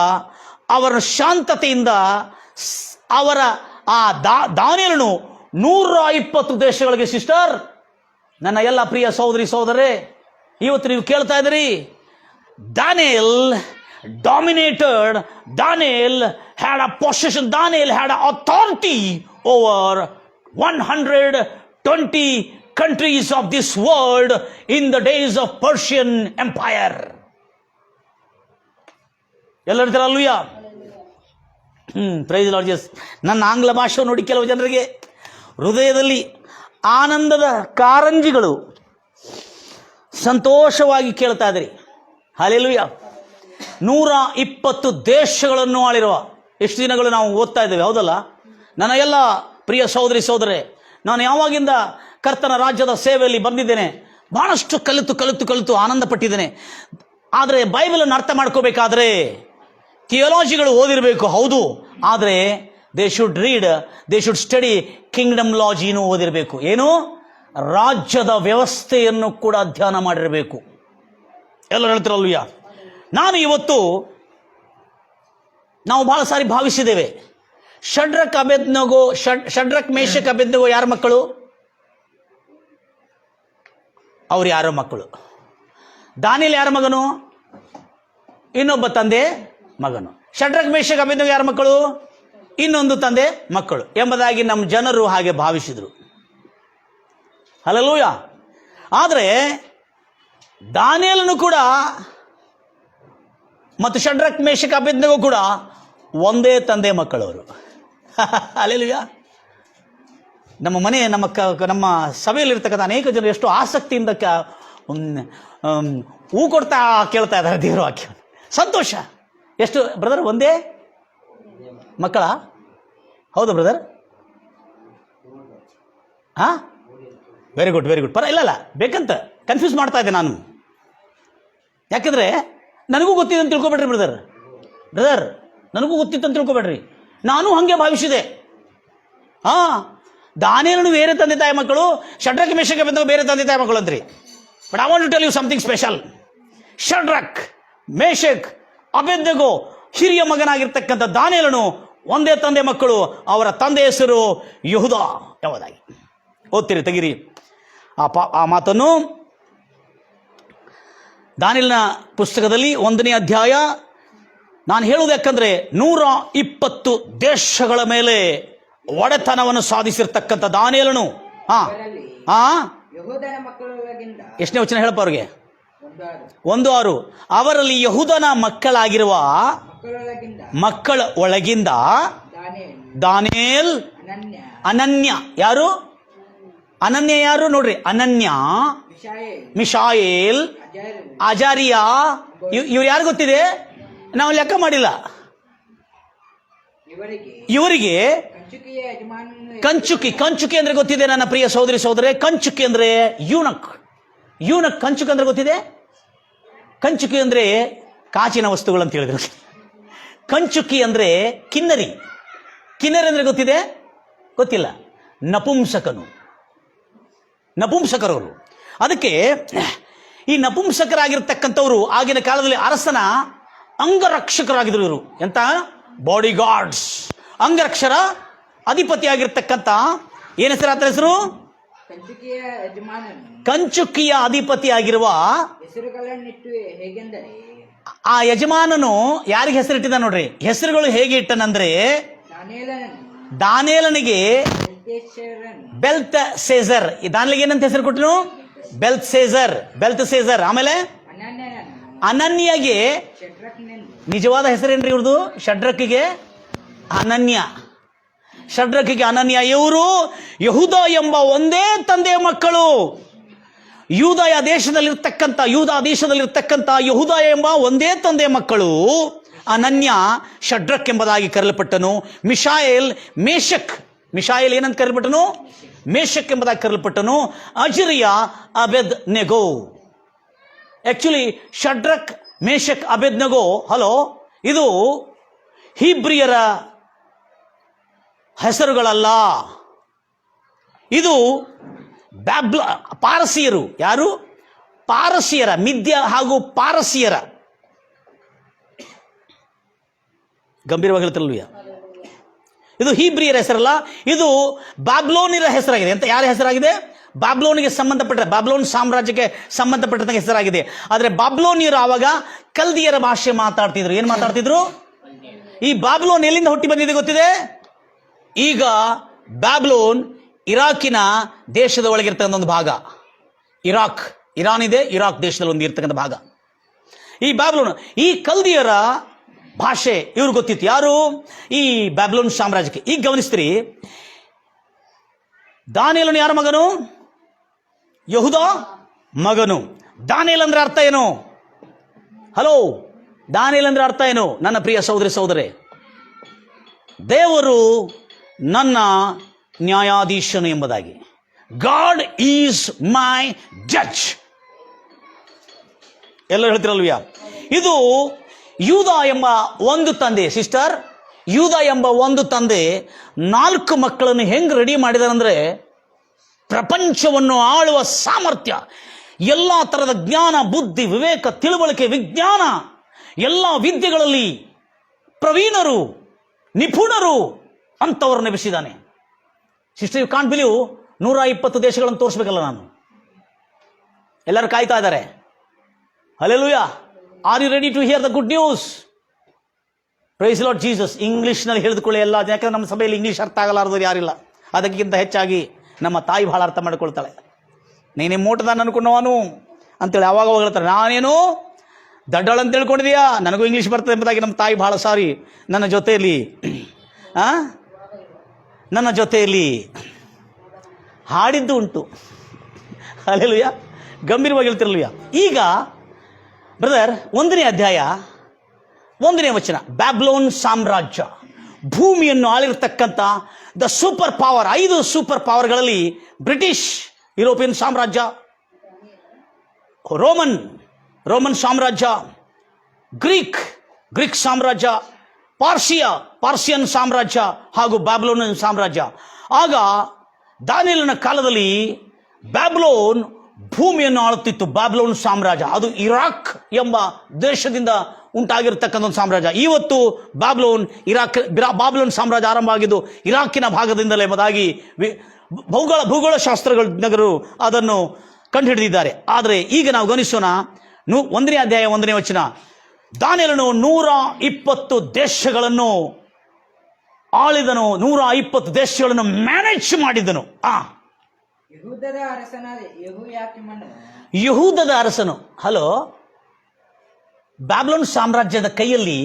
ಅವರ ಶಾಂತತೆಯಿಂದ, ಅವರ ಆ ದಾನಿಯೇಲನು 120 ದೇಶಗಳಿಗೆ. ಸಿಸ್ಟರ್, ನನ್ನ ಎಲ್ಲ ಪ್ರಿಯ ಸಹೋದರಿ ಸಹೋದರೇ, ಇವತ್ತು ನೀವು ಕೇಳ್ತಾ ಇದ್ದೀರಿ, Daniel dominated, Daniel had a possession, Daniel had an authority over 120 countries of this world in the days of Persian Empire. ಎಲ್ಲರೂ ಹೇಳ್ತಾರಲ್ವಯ್ಯ? Price Lord Jesus. ನನ್ನ ಆಂಗ್ಲ ಭಾಷೆ ನೋಡಿ ಕೆಲವು ಜನರಿಗೆ ಹೃದಯದಲ್ಲಿ ಆನಂದದ ಕಾರಂಜಿಗಳು, ಸಂತೋಷವಾಗಿ ಕೇಳ್ತಾ ಇದ್ರಿ. ಹಲ್ಲೆಲೂಯಾ. 120 ದೇಶಗಳನ್ನು ಆಳಿರುವ ಎಷ್ಟು ದಿನಗಳು ನಾವು ಓದ್ತಾ ಇದ್ದೇವೆ, ಹೌದಲ್ಲ? ನನ್ನ ಎಲ್ಲ ಪ್ರಿಯ ಸಹೋದರಿ ಸಹೋದರೇ, ನಾನು ಯಾವಾಗಿಂದ ಕರ್ತನ ರಾಜ್ಯದ ಸೇವೆಯಲ್ಲಿ ಬಂದಿದ್ದೇನೆ, ಬಹಳಷ್ಟು ಕಲಿತು ಆನಂದ ಪಟ್ಟಿದ್ದೇನೆ. ಆದರೆ ಬೈಬಲನ್ನು ಅರ್ಥ ಮಾಡ್ಕೋಬೇಕಾದ್ರೆ ಥಿಯಾಲಜಿಗಳು ಓದಿರಬೇಕು, ಹೌದು. ಆದರೆ ದೇ ಶುಡ್ ಸ್ಟಡಿ ಕಿಂಗ್ಡಮ್ ಲಾಜಿನೂ ಓದಿರಬೇಕು. ಏನು? ರಾಜ್ಯದ ವ್ಯವಸ್ಥೆಯನ್ನು ಕೂಡ ಅಧ್ಯಯನ ಮಾಡಿರಬೇಕು. ಎಲ್ಲರೂ ಹೇಳ್ತಿರಲ್ವಯ್ಯ? ನಾನು ಇವತ್ತು, ನಾವು ಬಹಳ ಸಾರಿ ಭಾವಿಸಿದ್ದೇವೆ, ಶಡ್ರಕ್ ಮೇಷಕ್ ಅಬೇದ್ನೆಗೋ ಯಾರ ಮಕ್ಕಳು? ಅವ್ರು ಯಾರೋ ಮಕ್ಕಳು. ದಾನಿಯೇಲ್ ಯಾರ ಮಗನು? ಇನ್ನೊಬ್ಬ ತಂದೆ ಮಗನು. ಶಡ್ರಕ್ ಮೇಷಕ್ ಅಬೇದ್ನೆಗೋ ಯಾರ ಮಕ್ಕಳು? ಇನ್ನೊಂದು ತಂದೆ ಮಕ್ಕಳು ಎಂಬುದಾಗಿ ನಮ್ಮ ಜನರು ಹಾಗೆ ಭಾವಿಸಿದರು. ಹಲ್ಲೆಲೂಯಾ. ಆದರೆ ದಾನಿಯೇಲನು ಕೂಡ ಮತ್ತು ಶಡ್ರಕ್ ಮೇಷಕ್ ಅಬೇದ್ನೆಗೋ ಕೂಡ ಒಂದೇ ತಂದೆ ಮಕ್ಕಳವರು. ಹಲ್ಲೆಲೂಯಾ. ನಮ್ಮ ಮನೆ, ನಮ್ಮ ಸಭೆಯಲ್ಲಿರ್ತಕ್ಕಂಥ ಅನೇಕ ಜನರು ಎಷ್ಟು ಆಸಕ್ತಿಯಿಂದ ಹೂ ಕೊಡ್ತಾ ಕೇಳ್ತಾ ಇದ್ದಾರೆ ದೇವರ ವಾಕ್ಯ. ಸಂತೋಷ. ಎಷ್ಟು ಬ್ರದರ್? ಒಂದೇ ಮಕ್ಕಳ? ಹೌದು ಬ್ರದರ್? ಹಾ, ವೆರಿ ಗುಡ್ ಇಲ್ಲ ಬೇಕಂತ ಕನ್ಫ್ಯೂಸ್ ಮಾಡ್ತಾ ಇದ್ದೆ ನಾನು. ಯಾಕಂದ್ರೆ ನನಗೂ ಗೊತ್ತಿದೆ ಅಂತ ತಿಳ್ಕೊಬೇಡ್ರಿ ಬ್ರದರ್, ನನಗೂ ಗೊತ್ತಿತ್ತು ಅಂತ ತಿಳ್ಕೊಬೇಡ್ರಿ. ನಾನು ಹಂಗೆ ಭಾವಿಸಿದೆ. ದಾನಿಯೇಲನು ಬೇರೆ ತಂದೆ ತಾಯಿ ಮಕ್ಕಳು, ಶಡ್ರಕ್ ಮೇಷಕ್ ಅಬೇದ್ನೆಗೋ ಬೇರೆ ತಂದೆ ತಾಯಿ ಮಕ್ಕಳು ಅಂತ್ರಿ. But I want to tell you something special. Shadrach Meshach Abednego ಹಿರಿಯ ಮಗನಾಗಿರ್ತಕ್ಕಂಥ ದಾನಿಯೇಲನು ಒಂದೇ ತಂದೆ ಮಕ್ಕಳು. ಅವರ ತಂದೆ ಹೆಸರು ಯೆಹೂದ ಎಂಬುದಾಗಿ ಓದ್ತೀರಿ, ತೆಗಿರಿ ಆ ಮಾತನ್ನು. ದಾನಿಯೇಲನ ಪುಸ್ತಕದಲ್ಲಿ 1ನೇ ಅಧ್ಯಾಯ. ನಾನು ಹೇಳುವುದು ಯಾಕಂದ್ರೆ 120 ದೇಶಗಳ ಮೇಲೆ ಒಡೆತನವನ್ನು ಸಾಧಿಸಿರ್ತಕ್ಕಂಥ ದಾನಿಯೇಲನು. ಎಷ್ಟನೇ ವಚನ ಹೇಳಪ್ಪ ಅವ್ರಿಗೆ? 1:6. ಅವರಲ್ಲಿ ಯೆಹೂದನ ಮಕ್ಕಳಾಗಿರುವ ಮಕ್ಕಳ ಒಳಗಿಂದ ದಾನಿಯೇಲ್, ಅನನ್ಯ. ಯಾರು ಅನನ್ಯ? ಯಾರು ನೋಡ್ರಿ, ಅನನ್ಯ, ಮಿಶಾಯೇಲ್, ಅಜಾರಿಯಾ. ಇವ್ರು ಯಾರು ಗೊತ್ತಿದೆ? ನಾವು ಲೆಕ್ಕ ಮಾಡಿಲ್ಲ. ಇವರಿಗೆ ಕಂಚುಕಿ ಅಂದ್ರೆ ಗೊತ್ತಿದೆ ನನ್ನ ಪ್ರಿಯ ಸಹೋದರೇ. ಕಂಚುಕಿ ಅಂದ್ರೆ ಯೂನಕ್. ಕಂಚುಕಿ ಅಂದ್ರೆ ಗೊತ್ತಿದೆ. ಕಂಚುಕಿ ಅಂದ್ರೆ ಕಾಚಿನ ವಸ್ತುಗಳು ಅಂತ ಹೇಳಿದ್ರು. ಕಂಚುಕಿ ಅಂದ್ರೆ ಕಿನ್ನರಿ ಅಂದ್ರೆ ಗೊತ್ತಿದೆ? ಗೊತ್ತಿಲ್ಲ. ನಪುಂಸಕರವರು. ಅದಕ್ಕೆ ಈ ನಪುಂಸಕರಾಗಿರ್ತಕ್ಕಂಥವ್ರು ಆಗಿನ ಕಾಲದಲ್ಲಿ ಅರಸನ ಅಂಗರಕ್ಷಕರಾಗಿದ್ರು. ಇವರು ಎಂತ ಬಾಡಿ ಗಾರ್ಡ್ಸ್, ಅಂಗರಕ್ಷರ ಅಧಿಪತಿಯಾಗಿರ್ತಕ್ಕಂಥ ಏನ್ ಹೆಸರು? ಆತ ಹೆಸರು ಕಂಚುಕಿಯ ಅಧಿಪತಿಯಾಗಿರುವ ಆ ಯಜಮಾನನು ಯಾರಿಗೆ ಹೆಸರಿಟ್ಟಿದ ನೋಡ್ರಿ. ಹೆಸರುಗಳು ಹೇಗೆ ಇಟ್ಟನಂದ್ರೆ, ದಾನಿಯೇಲನಿಗೆ ಬೆಲ್ತ್ ಸೇಜರ್. ದಾನಿಯೇಲನಿಗೆ ಏನಂತ ಹೆಸರು ಕೊಟ್ಟನು? ಬೆಲ್ತ್ ಸೇಜರ್. ಆಮೇಲೆ ಅನನ್ಯಗೆ ನಿಜವಾದ ಹೆಸರೇನ್ರಿ ಇವ್ರದು? ಶಡ್ರಕ್ಕಿಗೆ ಅನನ್ಯ. ಇವರು ಯಹೂದ ಎಂಬ ಒಂದೇ ತಂದೆಯ ಮಕ್ಕಳು. ಯೂದ ದೇಶದಲ್ಲಿರ್ತಕ್ಕಂಥ ಯಹೂದ ಎಂಬ ಒಂದೇ ತಂದೆಯ ಮಕ್ಕಳು. ಅನನ್ಯ ಶಡ್ರಕ್ ಎಂಬುದಾಗಿ ಕರೆಯಲ್ಪಟ್ಟನು. ಮಿಶಾಯೇಲ್ ಏನಂತ ಕರೆಯಲ್ಪಟ್ಟನು? ಮೇಷಕ್ ಎಂಬುದಾಗಿ ಕರೆಯಲ್ಪಟ್ಟನು. ಅಜರಿಯ ಅಬೆದ್ ನೆಗೋ. ಆಕ್ಚುಲಿ ಶಡ್ರಕ್, ಮೇಷಕ್, ಅಬೆದ್ ನೆಗೋ ಇದು ಹೀಬ್ರಿಯರ ಹೆಸರುಗಳಲ್ಲ. ಇದು ಪಾರಸಿಯರು. ಯಾರು? ಪಾರಸಿಯರ, ಮಿದ್ಯ ಹಾಗೂ ಪಾರಸಿಯರ. ಗಂಭೀರವಾಗಿ ಹೇಳ್ತಿರಲ್ವಿಯ? ಇದು ಹೀಬ್ರಿಯರ ಹೆಸರಲ್ಲ, ಇದು ಬಾಬ್ಲೋನಿಯರ ಹೆಸರಾಗಿದೆ. ಅಂತ ಯಾರ ಹೆಸರಾಗಿದೆ? ಬಾಬ್ಲೋನಿಗೆ ಸಂಬಂಧಪಟ್ಟ, ಬಾಬ್ಲೋನ್ ಸಾಮ್ರಾಜ್ಯಕ್ಕೆ ಸಂಬಂಧಪಟ್ಟ ಹೆಸರಾಗಿದೆ. ಆದರೆ ಬಾಬ್ಲೋನಿಯರು ಆವಾಗ ಕಲ್ದಿಯರ ಭಾಷೆ ಮಾತಾಡ್ತಿದ್ರು. ಏನ್ ಮಾತಾಡ್ತಿದ್ರು? ಈ ಬಾಬ್ಲೋನ್ ಎಲ್ಲಿಂದ ಹುಟ್ಟಿ ಬಂದಿದೆ ಗೊತ್ತಿದೆ? ಈಗ ಬಾಬ್ಲೋನ್ ಇರಾಕಿನ ದೇಶದ ಒಳಗಿರ್ತಕ್ಕಂಥ ಒಂದು ಭಾಗ. ಇರಾನ್ ಇದೆ, ಇರಾಕ್ ದೇಶದಲ್ಲಿ ಒಂದು ಇರ್ತಕ್ಕಂಥ ಭಾಗ ಈ ಬಾಬ್ಲೋನ್. ಈ ಕಲ್ದಿಯರ ಭಾಷೆ ಇವ್ರು ಗೊತ್ತಿತ್ತು. ಯಾರು? ಈ ಬಾಬ್ಲೋನ್ ಸಾಮ್ರಾಜ್ಯಕ್ಕೆ. ಈಗ ಗಮನಿಸ್ತೀರಿ, ದಾನಿಯೇಲನು ಯಾರ ಮಗನು? ಯಹೂದ ಮಗನು. ದಾನಿಯೇಲ್ ಅಂದ್ರೆ ಅರ್ಥ ಏನು? ದಾನಿಯೇಲ್ ಅಂದ್ರೆ ಅರ್ಥ ಏನು? ನನ್ನ ಪ್ರಿಯ ಸಹೋದರೇ, ದೇವರು ನನ್ನ ನ್ಯಾಯಾಧೀಶನು ಎಂಬುದಾಗಿ. God is my judge. ಎಲ್ಲ ಹೇಳ್ತಿರಲ್ವಿಯ? ಇದು ಯೂದ ಎಂಬ ಒಂದು ತಂದೆ, ಸಿಸ್ಟರ್, ಯೂದ ಎಂಬ ಒಂದು ತಂದೆ 4 ಮಕ್ಕಳನ್ನು ಹೆಂಗ್ ರೆಡಿ ಮಾಡಿದಾರಂದ್ರೆ, ಪ್ರಪಂಚವನ್ನು ಆಳುವ ಸಾಮರ್ಥ್ಯ, ಎಲ್ಲ ತರದ ಜ್ಞಾನ, ಬುದ್ಧಿ, ವಿವೇಕ, ತಿಳುವಳಿಕೆ, ವಿಜ್ಞಾನ, ಎಲ್ಲ ವಿದ್ಯೆಗಳಲ್ಲಿ ಪ್ರವೀಣರು, ನಿಪುಣರು ಅಂತವರನ್ನು ಎಬ್ಬಿಸಿದ್ದಾನೆ. ಸಿಸ್ಟರ್, ಯು ಕಾಂಟ್ ಬಿಲೀವ್ 120 ದೇಶಗಳನ್ನು ತೋರಿಸ್ಬೇಕಲ್ಲ ನಾನು. ಎಲ್ಲರೂ ಕಾಯ್ತಾ ಇದ್ದಾರೆ. Hallelujah. Are you ready to hear the good news? Praise Lord Jesus. ಇಂಗ್ಲಿಷ್ನಲ್ಲಿ ಹೇಳಿದುಕೊಳ್ಳಿ ಎಲ್ಲ. ಯಾಕಂದ್ರೆ ನಮ್ಮ ಸಭೆಯಲ್ಲಿ ಇಂಗ್ಲಿಷ್ ಅರ್ಥ ಆಗಲಾರದವ್ರು ಯಾರಿಲ್ಲ. ಅದಕ್ಕಿಂತ ಹೆಚ್ಚಾಗಿ ನಮ್ಮ ತಾಯಿ ಬಹಳ ಅರ್ಥ ಮಾಡಿಕೊಳ್ತಾಳೆ. ನೀನೇ ಮೋಟದಾನ ಅನ್ಕೊಂಡವನು ಅಂತೇಳಿ ಅವಾಗ ಹೇಳ್ತಾರೆ. ನಾನೇನು ದಡ್ಡಳು ಅಂತ ತಿಳ್ಕೊಂಡಿದ್ಯಾ? ನನಗೂ ಇಂಗ್ಲಿಷ್ ಬರ್ತದೆ ಎಂಬುದಾಗಿ ನಮ್ಮ ತಾಯಿ ಬಹಳ ಸಾರಿ ನನ್ನ ಜೊತೆಯಲ್ಲಿ ಹಾಡಿದ್ದು ಉಂಟು. ಹಲ್ಲೆಲೂಯಾ. ಗಂಭೀರವಾಗಿ ಹೇಳ್ತಿರಲ್ವಯ್ಯ. ಈಗ ಬ್ರದರ್, 1ನೇ ಅಧ್ಯಾಯ 1ನೇ ವಚನ. ಬ್ಯಾಬ್ಲೋನ್ ಸಾಮ್ರಾಜ್ಯ, ಭೂಮಿಯನ್ನು ಆಳಿರತಕ್ಕಂಥ ದ ಸೂಪರ್ ಪವರ್. 5 ಸೂಪರ್ ಪವರ್ಗಳಲ್ಲಿ ಬ್ರಿಟಿಷ್, ಯುರೋಪಿಯನ್ ಸಾಮ್ರಾಜ್ಯ, ರೋಮನ್ ಸಾಮ್ರಾಜ್ಯ, ಗ್ರೀಕ್ ಸಾಮ್ರಾಜ್ಯ, ಪಾರ್ಸಿಯನ್ ಸಾಮ್ರಾಜ್ಯ ಹಾಗೂ ಬ್ಯಾಬ್ಲೋನ್ ಸಾಮ್ರಾಜ್ಯ. ಆಗ ದಾನಿಯೇಲನ ಕಾಲದಲ್ಲಿ ಬ್ಯಾಬ್ಲೋನ್ ಭೂಮಿಯನ್ನು ಆಳುತ್ತಿತ್ತು. ಬ್ಯಾಬ್ಲೋನ್ ಸಾಮ್ರಾಜ್ಯ ಅದು ಇರಾಕ್ ಎಂಬ ದೇಶದಿಂದ ಉಂಟಾಗಿರ್ತಕ್ಕಂಥ ಒಂದು ಸಾಮ್ರಾಜ್ಯ. ಇವತ್ತು ಬಾಬ್ಲೋನ್ ಸಾಮ್ರಾಜ್ಯ ಆರಂಭ ಆಗಿದ್ದು ಇರಾಕಿನ ಭಾಗದಿಂದಲೇ ಎಂಬುದಾಗಿ ಭೂಗೋಳ ಶಾಸ್ತ್ರಜ್ಞರು ಅದನ್ನು ಕಂಡುಹಿಡಿದಿದ್ದಾರೆ. ಆದರೆ ಈಗ ನಾವು ಗಮನಿಸೋಣ, 1ನೇ ಅಧ್ಯಾಯ 1ನೇ ವಚನ. ದಾನಿಯೇಲನು 120 ದೇಶಗಳನ್ನು ಆಳಿದನು, 120 ದೇಶಗಳನ್ನು ಮ್ಯಾನೇಜ್ ಮಾಡಿದನು. ಯಹೂದದ ಅರಸನು. ಬ್ಯಾಬ್ಲೋನ್ ಸಾಮ್ರಾಜ್ಯದ ಕೈಯಲ್ಲಿ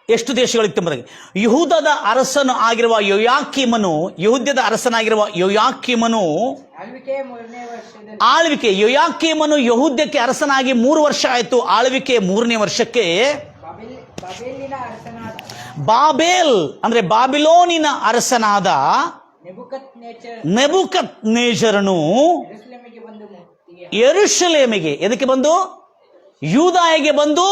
ಎಷ್ಟು ದೇಶಗಳಿತ್ತು ಎಂಬುದಾಗಿ. ಯಹೂದದ ಅರಸನು ಆಗಿರುವ ಯಹೂದ್ಯದ ಅರಸನಾಗಿರುವ ಯೋಯಾಕೀಮನು ಯೋಯಾಕೀಮನು ಯಹೂದ್ಯಕ್ಕೆ ಅರಸನಾಗಿ 3 ವರ್ಷ ಆಯಿತು. ಆಳ್ವಿಕೆ 3ನೇ ವರ್ಷಕ್ಕೆ ಬಾಬೇಲಿನ ಅರಸನಾದ ಬಾಬೇಲ್ ಅಂದ್ರೆ ಬಾಬಿಲೋನಿನ ಅರಸನಾದ ನೆಬುಕದ್ನೆಚ್ಚರನು ಯೆರೂಸಲೇಮಿಗೆ ಬಂದು ಮುತ್ತಿಗೆ ಯೆರೂಸಲೇಮಿಗೆ ಎದಕ್ಕೆ ಬಂದು ಯೂದಾಯಿಗೆ ಬಂದು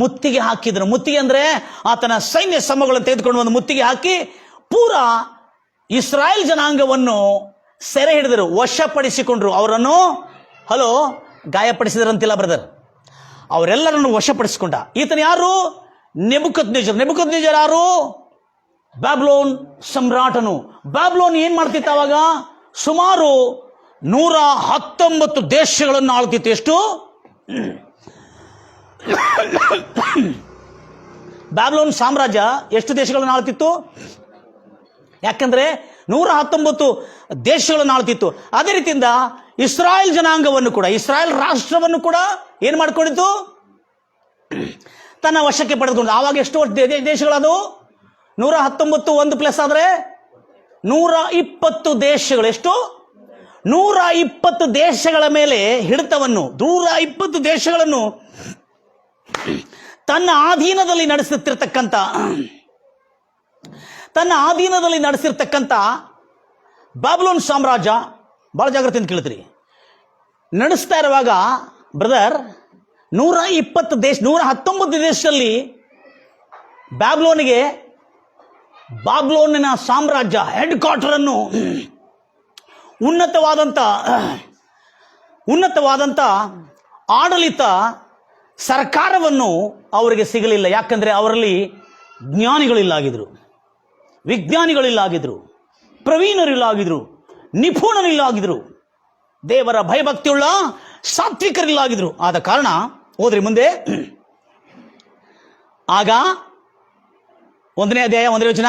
ಮುತ್ತಿಗೆ ಹಾಕಿದನು. ಮುತ್ತಿಗೆ ಅಂದ್ರೆ ಆತನ ಸೈನ್ಯ ಸಮೂಹಗಳನ್ನು ತೆಗೆದುಕೊಂಡು ಒಂದು ಮುತ್ತಿಗೆ ಹಾಕಿ ಪೂರಾ ಇಸ್ರಾಯೇಲ್ ಜನಾಂಗವನ್ನು ಸೆರೆ ಹಿಡಿದರು, ವಶಪಡಿಸಿಕೊಂಡ್ರು. ಅವರನ್ನು ಗಾಯಪಡಿಸಿದರಂತಿಲ್ಲ ಬ್ರದರ್, ಅವರೆಲ್ಲರನ್ನು ವಶಪಡಿಸಿಕೊಂಡ. ಈತನ ಯಾರು? ನೆಬುಕದ್ನೆಚ್ಚರ್. ನೆಬುಕದ್ನೆಚ್ಚರ್ ಯಾರು? ಬ್ಯಾಬ್ಲೋನ್ ಸಮ್ರಾಟನು. ಬ್ಯಾಬ್ಲೋನ್ ಏನ್ ಮಾಡ್ತಿತ್ತು ಅವಾಗ? ಸುಮಾರು 119 ದೇಶಗಳನ್ನು ಆಳ್ತಿತ್ತು. ಎಷ್ಟು? ಬ್ಯಾಬ್ಲೋನ್ ಸಾಮ್ರಾಜ್ಯ ಎಷ್ಟು ದೇಶಗಳನ್ನು ಆಳ್ತಿತ್ತು? ಯಾಕಂದ್ರೆ 119 ದೇಶಗಳನ್ನು ಆಳ್ತಿತ್ತು. ಅದೇ ರೀತಿಯಿಂದ ಇಸ್ರಾಯೇಲ್ ಜನಾಂಗವನ್ನು ಕೂಡ, ಇಸ್ರಾಯೇಲ್ ರಾಷ್ಟ್ರವನ್ನು ಕೂಡ ಏನ್ ಮಾಡ್ಕೊಂಡಿತ್ತು? ತನ್ನ ವಶಕ್ಕೆ ಪಡೆದುಕೊಂಡು. ಆವಾಗ ಎಷ್ಟು ದೇಶಗಳದು? 119 1 ಪ್ಲಸ್ ಆದ್ರೆ 120 ದೇಶಗಳು. ಎಷ್ಟು? 120 ದೇಶಗಳ ಮೇಲೆ ಹಿಡಿತವನ್ನು, 120 ದೇಶಗಳನ್ನು ತನ್ನ ಆಧೀನದಲ್ಲಿ ನಡೆಸಿರ್ತಕ್ಕಂಥ ಬ್ಯಾಬಿಲೋನ್ ಸಾಮ್ರಾಜ್ಯ, ಬಹಳ ಜಾಗ್ರತೆಯಿಂದ ಕೇಳ್ತೀರಿ, ನಡೆಸ್ತಾ ಇರುವಾಗ ಬ್ರದರ್ 120 ದೇಶ, 119 ದೇಶದಲ್ಲಿ ಬಾಬ್ಲೋನಿನ ಸಾಮ್ರಾಜ್ಯ ಹೆಡ್ ಕ್ವಾರ್ಟರ್ ಅನ್ನು ಉನ್ನತವಾದಂಥ ಆಡಳಿತ ಸರ್ಕಾರವನ್ನು ಅವರಿಗೆ ಸಿಗಲಿಲ್ಲ. ಯಾಕಂದ್ರೆ ಅವರಲ್ಲಿ ಜ್ಞಾನಿಗಳಿಲ್ಲಾಗಿದ್ರು, ವಿಜ್ಞಾನಿಗಳಿಲ್ಲಾಗಿದ್ರು, ಪ್ರವೀಣರಿಲ್ಲಾಗಿದ್ರು, ನಿಪುಣರಿಲ್ಲಾಗಿದ್ರು, ದೇವರ ಭಯಭಕ್ತಿಯುಳ್ಳ ಸಾತ್ವಿಕರಿಲ್ಲಾಗಿದ್ರು. ಆದ ಕಾರಣ ಹೋದ್ರಿ ಮುಂದೆ. ಆಗ 1ನೇ ಅಧ್ಯಾಯ 1ನೇ ವಚನ,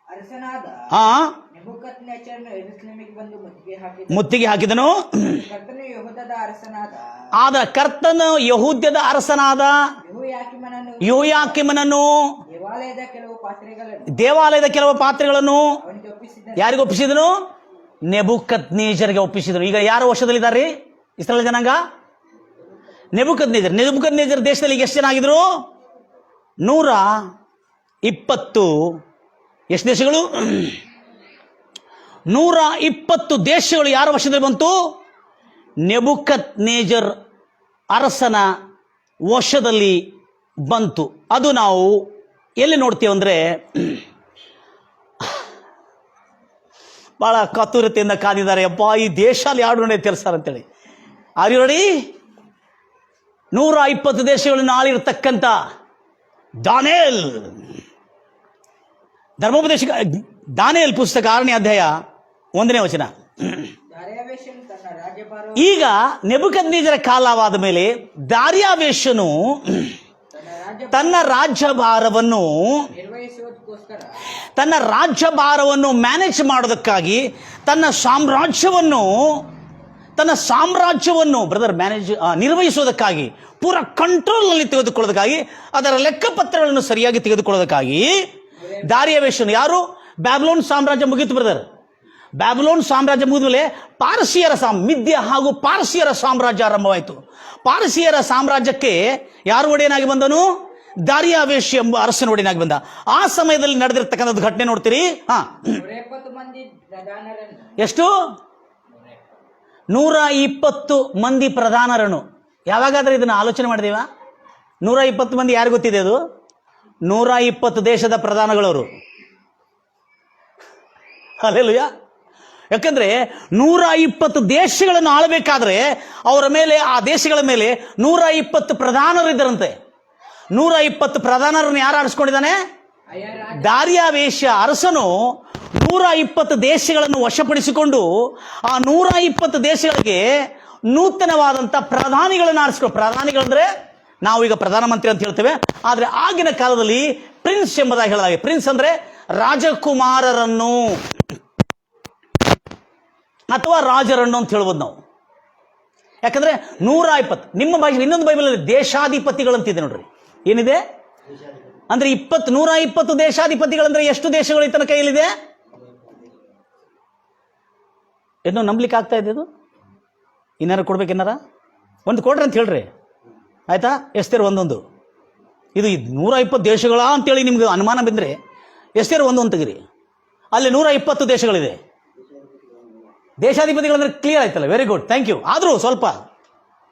ಅರಸನಾದ ನೆಬೂಕದ್ನೆಚ್ಚರನು ಯೆರೂಸಲೇಮಿಗೆ ಬಂದು ಮುತ್ತಿಗೆ ಹಾಕಿದನು. ಕರ್ತನು ಯೆಹೂದದ ಅರಸನಾದ ಯೆಹೂದ್ಯದ ಅರಸನಾದ ಯೋಯಾಕಿಮನನ್ನು ದೇವಾಲಯದ ಕೆಲವು ಪಾತ್ರೆಗಳನ್ನು ಯಾರಿಗೆ ಒಪ್ಪಿಸಿದನು? ನೆಬೂಕದ್ನೆಚ್ಚರಗೆ ಒಪ್ಪಿಸಿದನು. ಈಗ ಯಾರು ವಶದಲ್ಲಿದ್ದಾರೆ ಇಸ್ರಾಯೇಲ್ ಜನಾಂಗ? ನೆಬೂಕದ್ನೆಚ್ಚರ್ ದೇಶದಲ್ಲಿ ಎಷ್ಟು ಜನ ಆಗಿದ್ರು? 120. ಎಷ್ಟು ದೇಶಗಳು? 120 ದೇಶಗಳು ಯಾರ ವಶದಲ್ಲಿ ಬಂತು? ನೆಬೂಕದ್ನೆಚ್ಚರ್ ಅರಸನ ವಶದಲ್ಲಿ ಬಂತು. ಅದು ನಾವು ಎಲ್ಲಿ ನೋಡ್ತೀವಿ ಅಂದ್ರೆ, ಬಹಳ ಕಾತುರತೆಯಿಂದ ಕಾದಿದ್ದಾರೆ. ಅಪ್ಪ, ಈ ದೇಶದಲ್ಲಿ ಯಾರು ತಿಳಿಸ್ತಾರೆ ಅಂತೇಳಿ. R you ready? 120 ದೇಶಗಳನ್ನು ಆಳಿರತಕ್ಕಂಥ ದಾನಿಯೇಲ್, ಧರ್ಮೋಪದೇಶ ದಾನಿಯೇಲ್ ಪುಸ್ತಕ 6ನೇ ಅಧ್ಯಾಯ 1ನೇ ವಚನ. ಈಗ ನೆಬೂಕದ್ನೆಚ್ಚರ ಕಾಲವಾದ ಮೇಲೆ ದಾರ್ಯಾವೇಶನು ತನ್ನ ರಾಜ್ಯಭಾರವನ್ನು ಮ್ಯಾನೇಜ್ ಮಾಡೋದಕ್ಕಾಗಿ, ತನ್ನ ಸಾಮ್ರಾಜ್ಯವನ್ನು ಬ್ರದರ್ ನಿರ್ವಹಿಸೋದಕ್ಕಾಗಿ, ಪೂರ ಕಂಟ್ರೋಲ್ನಲ್ಲಿ ತೆಗೆದುಕೊಳ್ಳೋದಕ್ಕಾಗಿ, ಅದರ ಲೆಕ್ಕಪತ್ರಗಳನ್ನು ಸರಿಯಾಗಿ ತೆಗೆದುಕೊಳ್ಳೋದಕ್ಕಾಗಿ ದಾರ್ಯಾವೇಶನು, ಯಾರು? ಬ್ಯಾಬಿಲೋನ್ ಸಾಮ್ರಾಜ್ಯ ಮುಗಿತು ಬ್ರದರ್. ಬ್ಯಾಬಿಲೋನ್ ಸಾಮ್ರಾಜ್ಯ ಮುಗಿದ ಮೇಲೆ ಮಿದ್ಯ ಹಾಗೂ ಪಾರ್ಸಿಯರ ಸಾಮ್ರಾಜ್ಯ ಆರಂಭವಾಯಿತು. ಪಾರ್ಸಿಯರ ಸಾಮ್ರಾಜ್ಯಕ್ಕೆ ಯಾರು ಒಡೆಯನಾಗಿ ಬಂದನು? ದಾರ್ಯಾವೇಶ ಎಂಬ ಅರಸನ ಒಡೆಯನಾಗಿ ಬಂದ. ಆ ಸಮಯದಲ್ಲಿ ನಡೆದಿರ್ತಕ್ಕಂಥದ್ದು ಘಟನೆ ನೋಡ್ತೀರಿ. ಎಷ್ಟು? 120 ಮಂದಿ ಪ್ರಧಾನರನ್ನು. ಯಾವಾಗಾದ್ರೂ ಇದನ್ನ ಆಲೋಚನೆ ಮಾಡಿದೀವ? 120 ಮಂದಿ ಯಾರು ಗೊತ್ತಿದೆ? ಅದು 120 ದೇಶದ ಪ್ರಧಾನಗಳವರು. ಹಲ್ಲೆಲೂಯಾ. ಯಾಕಂದ್ರೆ 120 ದೇಶಗಳನ್ನು ಆಳಬೇಕಾದ್ರೆ ಅವರ ಮೇಲೆ, ಆ ದೇಶಗಳ ಮೇಲೆ 120 ಪ್ರಧಾನರಿದ್ದರಂತೆ. 120 ಪ್ರಧಾನರನ್ನು ಯಾರು ಆರಿಸ್ಕೊಂಡಿದ್ದಾನೆ? ದಾರ್ಯಾವೇಶ ಅರಸನು 120 ದೇಶಗಳನ್ನು ವಶಪಡಿಸಿಕೊಂಡು ಆ 120 ದೇಶಗಳಿಗೆ ನೂತನವಾದಂಥ ಪ್ರಧಾನಿಗಳನ್ನು ಆರಿಸ್ಕೊಂಡು, ಪ್ರಧಾನಿಗಳಂದ್ರೆ ನಾವು ಈಗ ಪ್ರಧಾನಮಂತ್ರಿ ಅಂತ ಹೇಳ್ತೇವೆ, ಆದ್ರೆ ಆಗಿನ ಕಾಲದಲ್ಲಿ ಪ್ರಿನ್ಸ್ ಎಂಬುದಾಗಿ ಹೇಳಲಾಗಿದೆ. ಪ್ರಿನ್ಸ್ ಅಂದ್ರೆ ರಾಜಕುಮಾರರನ್ನು ಅಥವಾ ರಾಜರನ್ನು ಅಂತ ಹೇಳ್ಬೋದು ನಾವು. ಯಾಕಂದ್ರೆ 120, ನಿಮ್ಮ ಭಾಷೆ ಇನ್ನೊಂದು ಬೈಬಲಲ್ಲಿ ದೇಶಾಧಿಪತಿಗಳಂತಿದೆ ನೋಡ್ರಿ. ಏನಿದೆ ಅಂದ್ರೆ 120 ದೇಶಾಧಿಪತಿಗಳಂದ್ರೆ ಎಷ್ಟು ದೇಶಗಳು ಈತನ ಕೈಯಲ್ಲಿದೆ? ಏನೋ ನಂಬಲಿಕ್ಕೆ ಆಗ್ತಾ ಇದೆ. ಇದು ಇನ್ನಾರು ಕೊಡ್ಬೇಕೇನಾರ ಒಂದು ಕೊಡ್ರಿ ಅಂತ ಹೇಳ್ರಿ, ಆಯ್ತಾ? ಎಸ್ತೆರ್ 1:1. ಇದು 120 ದೇಶಗಳ ಅಂತೇಳಿ ನಿಮ್ಗೆ ಅನುಮಾನ ಬಂದರೆ ಎಷ್ಟೇರು ಒಂದು ತೆಗಿರಿ. ಅಲ್ಲಿ 120 ದೇಶಗಳಿದೆ. ದೇಶಾಧಿಪತಿಗಳಂದ್ರೆ ಕ್ಲಿಯರ್ ಆಯ್ತಲ್ಲ, ವೆರಿ ಗುಡ್, ಥ್ಯಾಂಕ್ ಯು. ಆದರೂ ಸ್ವಲ್ಪ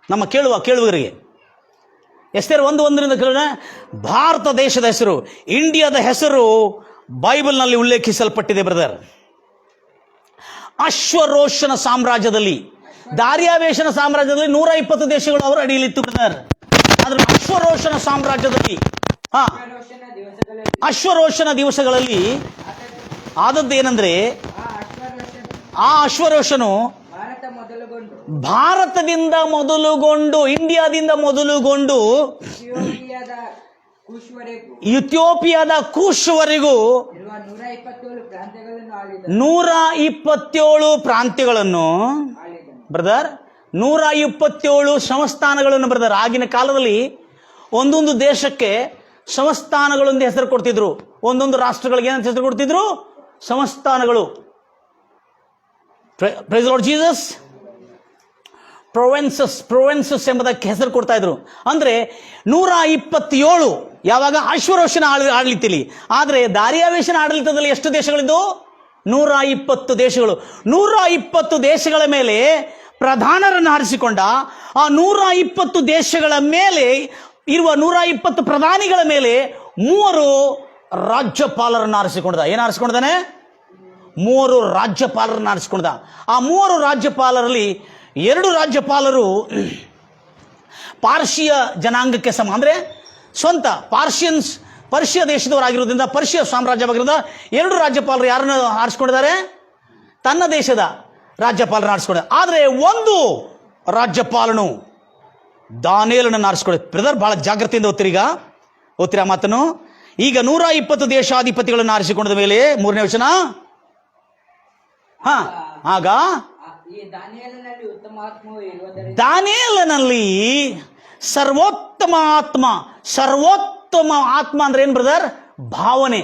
ನಮ್ಮ ಕೇಳುವವರಿಗೆ ಎಷ್ಟೇರು ಒಂದರಿಂದ ಕೇಳೋಣ. ಭಾರತ ದೇಶದ ಹೆಸರು, ಇಂಡಿಯಾದ ಹೆಸರು ಬೈಬಲ್ನಲ್ಲಿ ಉಲ್ಲೇಖಿಸಲ್ಪಟ್ಟಿದೆ ಬ್ರದರ್. ಅಶ್ವರೋಷನ ಸಾಮ್ರಾಜ್ಯದಲ್ಲಿ, ದಾರ್ಯಾವೇಶನ ಸಾಮ್ರಾಜ್ಯದಲ್ಲಿ 120 ದೇಶಗಳು ಅವರ ಅಡಿಯಲ್ಲಿತ್ತು ಬ್ರದರ್. ಆದ್ರೆ ಅಶ್ವರೋಷನ ಸಾಮ್ರಾಜ್ಯದಲ್ಲಿ ಅಶ್ವರೋಷನ ದಿವಸಗಳಲ್ಲಿ ಅಶ್ವರೋಷನ ದಿವಸಗಳಲ್ಲಿ ಆದದ್ದು ಏನಂದ್ರೆ, ಆ ಅಶ್ವರೋಷನು ಭಾರತದಿಂದ ಮೊದಲುಗೊಂಡು ಇಂಡಿಯಾದಿಂದ ಮೊದಲುಗೊಂಡು ಇಥಿಯೋಪಿಯಾದ ಕೂಶ್ವರೆಗೂ 127 ಪ್ರಾಂತ್ಯಗಳನ್ನು ಬ್ರದರ್, 127 ಸಂಸ್ಥಾನಗಳನ್ನು ಬ್ರದರ್. ಆಗಿನ ಕಾಲದಲ್ಲಿ ಒಂದೊಂದು ದೇಶಕ್ಕೆ ಸಂಸ್ಥಾನಗಳೊಂದು ಹೆಸರು ಕೊಡ್ತಿದ್ರು. ಒಂದೊಂದು ರಾಷ್ಟ್ರಗಳಿಗೆ ಏನಂತ ಹೆಸರು ಕೊಡ್ತಿದ್ರು? ಸಂಸ್ಥಾನಗಳು. Praise Lord Jesus. ಪ್ರೊವೆನ್ಸಸ್ ಎಂಬುದಕ್ಕೆ ಹೆಸರು ಕೊಡ್ತಾ ಇದ್ರು. ಅಂದ್ರೆ 127 ಯಾವಾಗ ಅಶ್ವರೋಷನ ಆಡಳಿತದಲ್ಲಿ. ಆದರೆ ದಾರ್ಯಾವೇಶನ ಆಡಳಿತದಲ್ಲಿ ಎಷ್ಟು ದೇಶಗಳಿದ್ದು? 120 ದೇಶಗಳು. 120 ದೇಶಗಳ ಮೇಲೆ ಪ್ರಧಾನರನ್ನು ಆರಿಸಿಕೊಂಡ. ಆ 120 ದೇಶಗಳ ಮೇಲೆ ಇರುವ 120 ಪ್ರಧಾನಿಗಳ ಮೇಲೆ 3 ರಾಜ್ಯಪಾಲರನ್ನು ಆರಿಸಿಕೊಂಡ. ಏನು ಆರಿಸಿಕೊಂಡಾನೆ? 3 ರಾಜ್ಯಪಾಲರನ್ನು ಆರಿಸಿಕೊಂಡ. ಆ 3 ರಾಜ್ಯಪಾಲರಲ್ಲಿ 2 ರಾಜ್ಯಪಾಲರು ಪಾರ್ಶಿಯ ಜನಾಂಗಕ್ಕೆ ಸಮ, ಅಂದರೆ ಸ್ವಂತ ಪರ್ಷಿಯ ದೇಶದವರಾಗಿರೋದ್ರಿಂದ, ಪರ್ಷಿಯ ಸಾಮ್ರಾಜ್ಯವಾಗಿರೋದ್ರಿಂದ 2 ರಾಜ್ಯಪಾಲರು ಯಾರನ್ನು ಆರಿಸ್ಕೊಂಡಿದ್ದಾರೆ? ತನ್ನ ದೇಶದ ರಾಜ್ಯಪಾಲರನ್ನು ಆರಿಸ್ಕೊಂಡ. ಆದರೆ 1 ರಾಜ್ಯಪಾಲನು ದಾನಿಯೇಲನನ್ನು ಆರಿಸ್ಕೊಳ್ಳಿ. ಬ್ರದರ್, ಬಹಳ ಜಾಗ್ರತೆಯಿಂದ ಓದ್ತಿರ ಮಾತನ್ನು. ಈಗ 120 ದೇಶಾಧಿಪತಿಗಳನ್ನು ಆರಿಸಿಕೊಂಡ ಮೇಲೆ 3ನೇ ವಚನ, ಆಗ ದಾನಿಯೇಲನಲ್ಲಿ ಸರ್ವೋತ್ತಮ ಆತ್ಮ ಅಂದ್ರೆ ಏನ್ ಬ್ರದರ್? ಭಾವನೆ,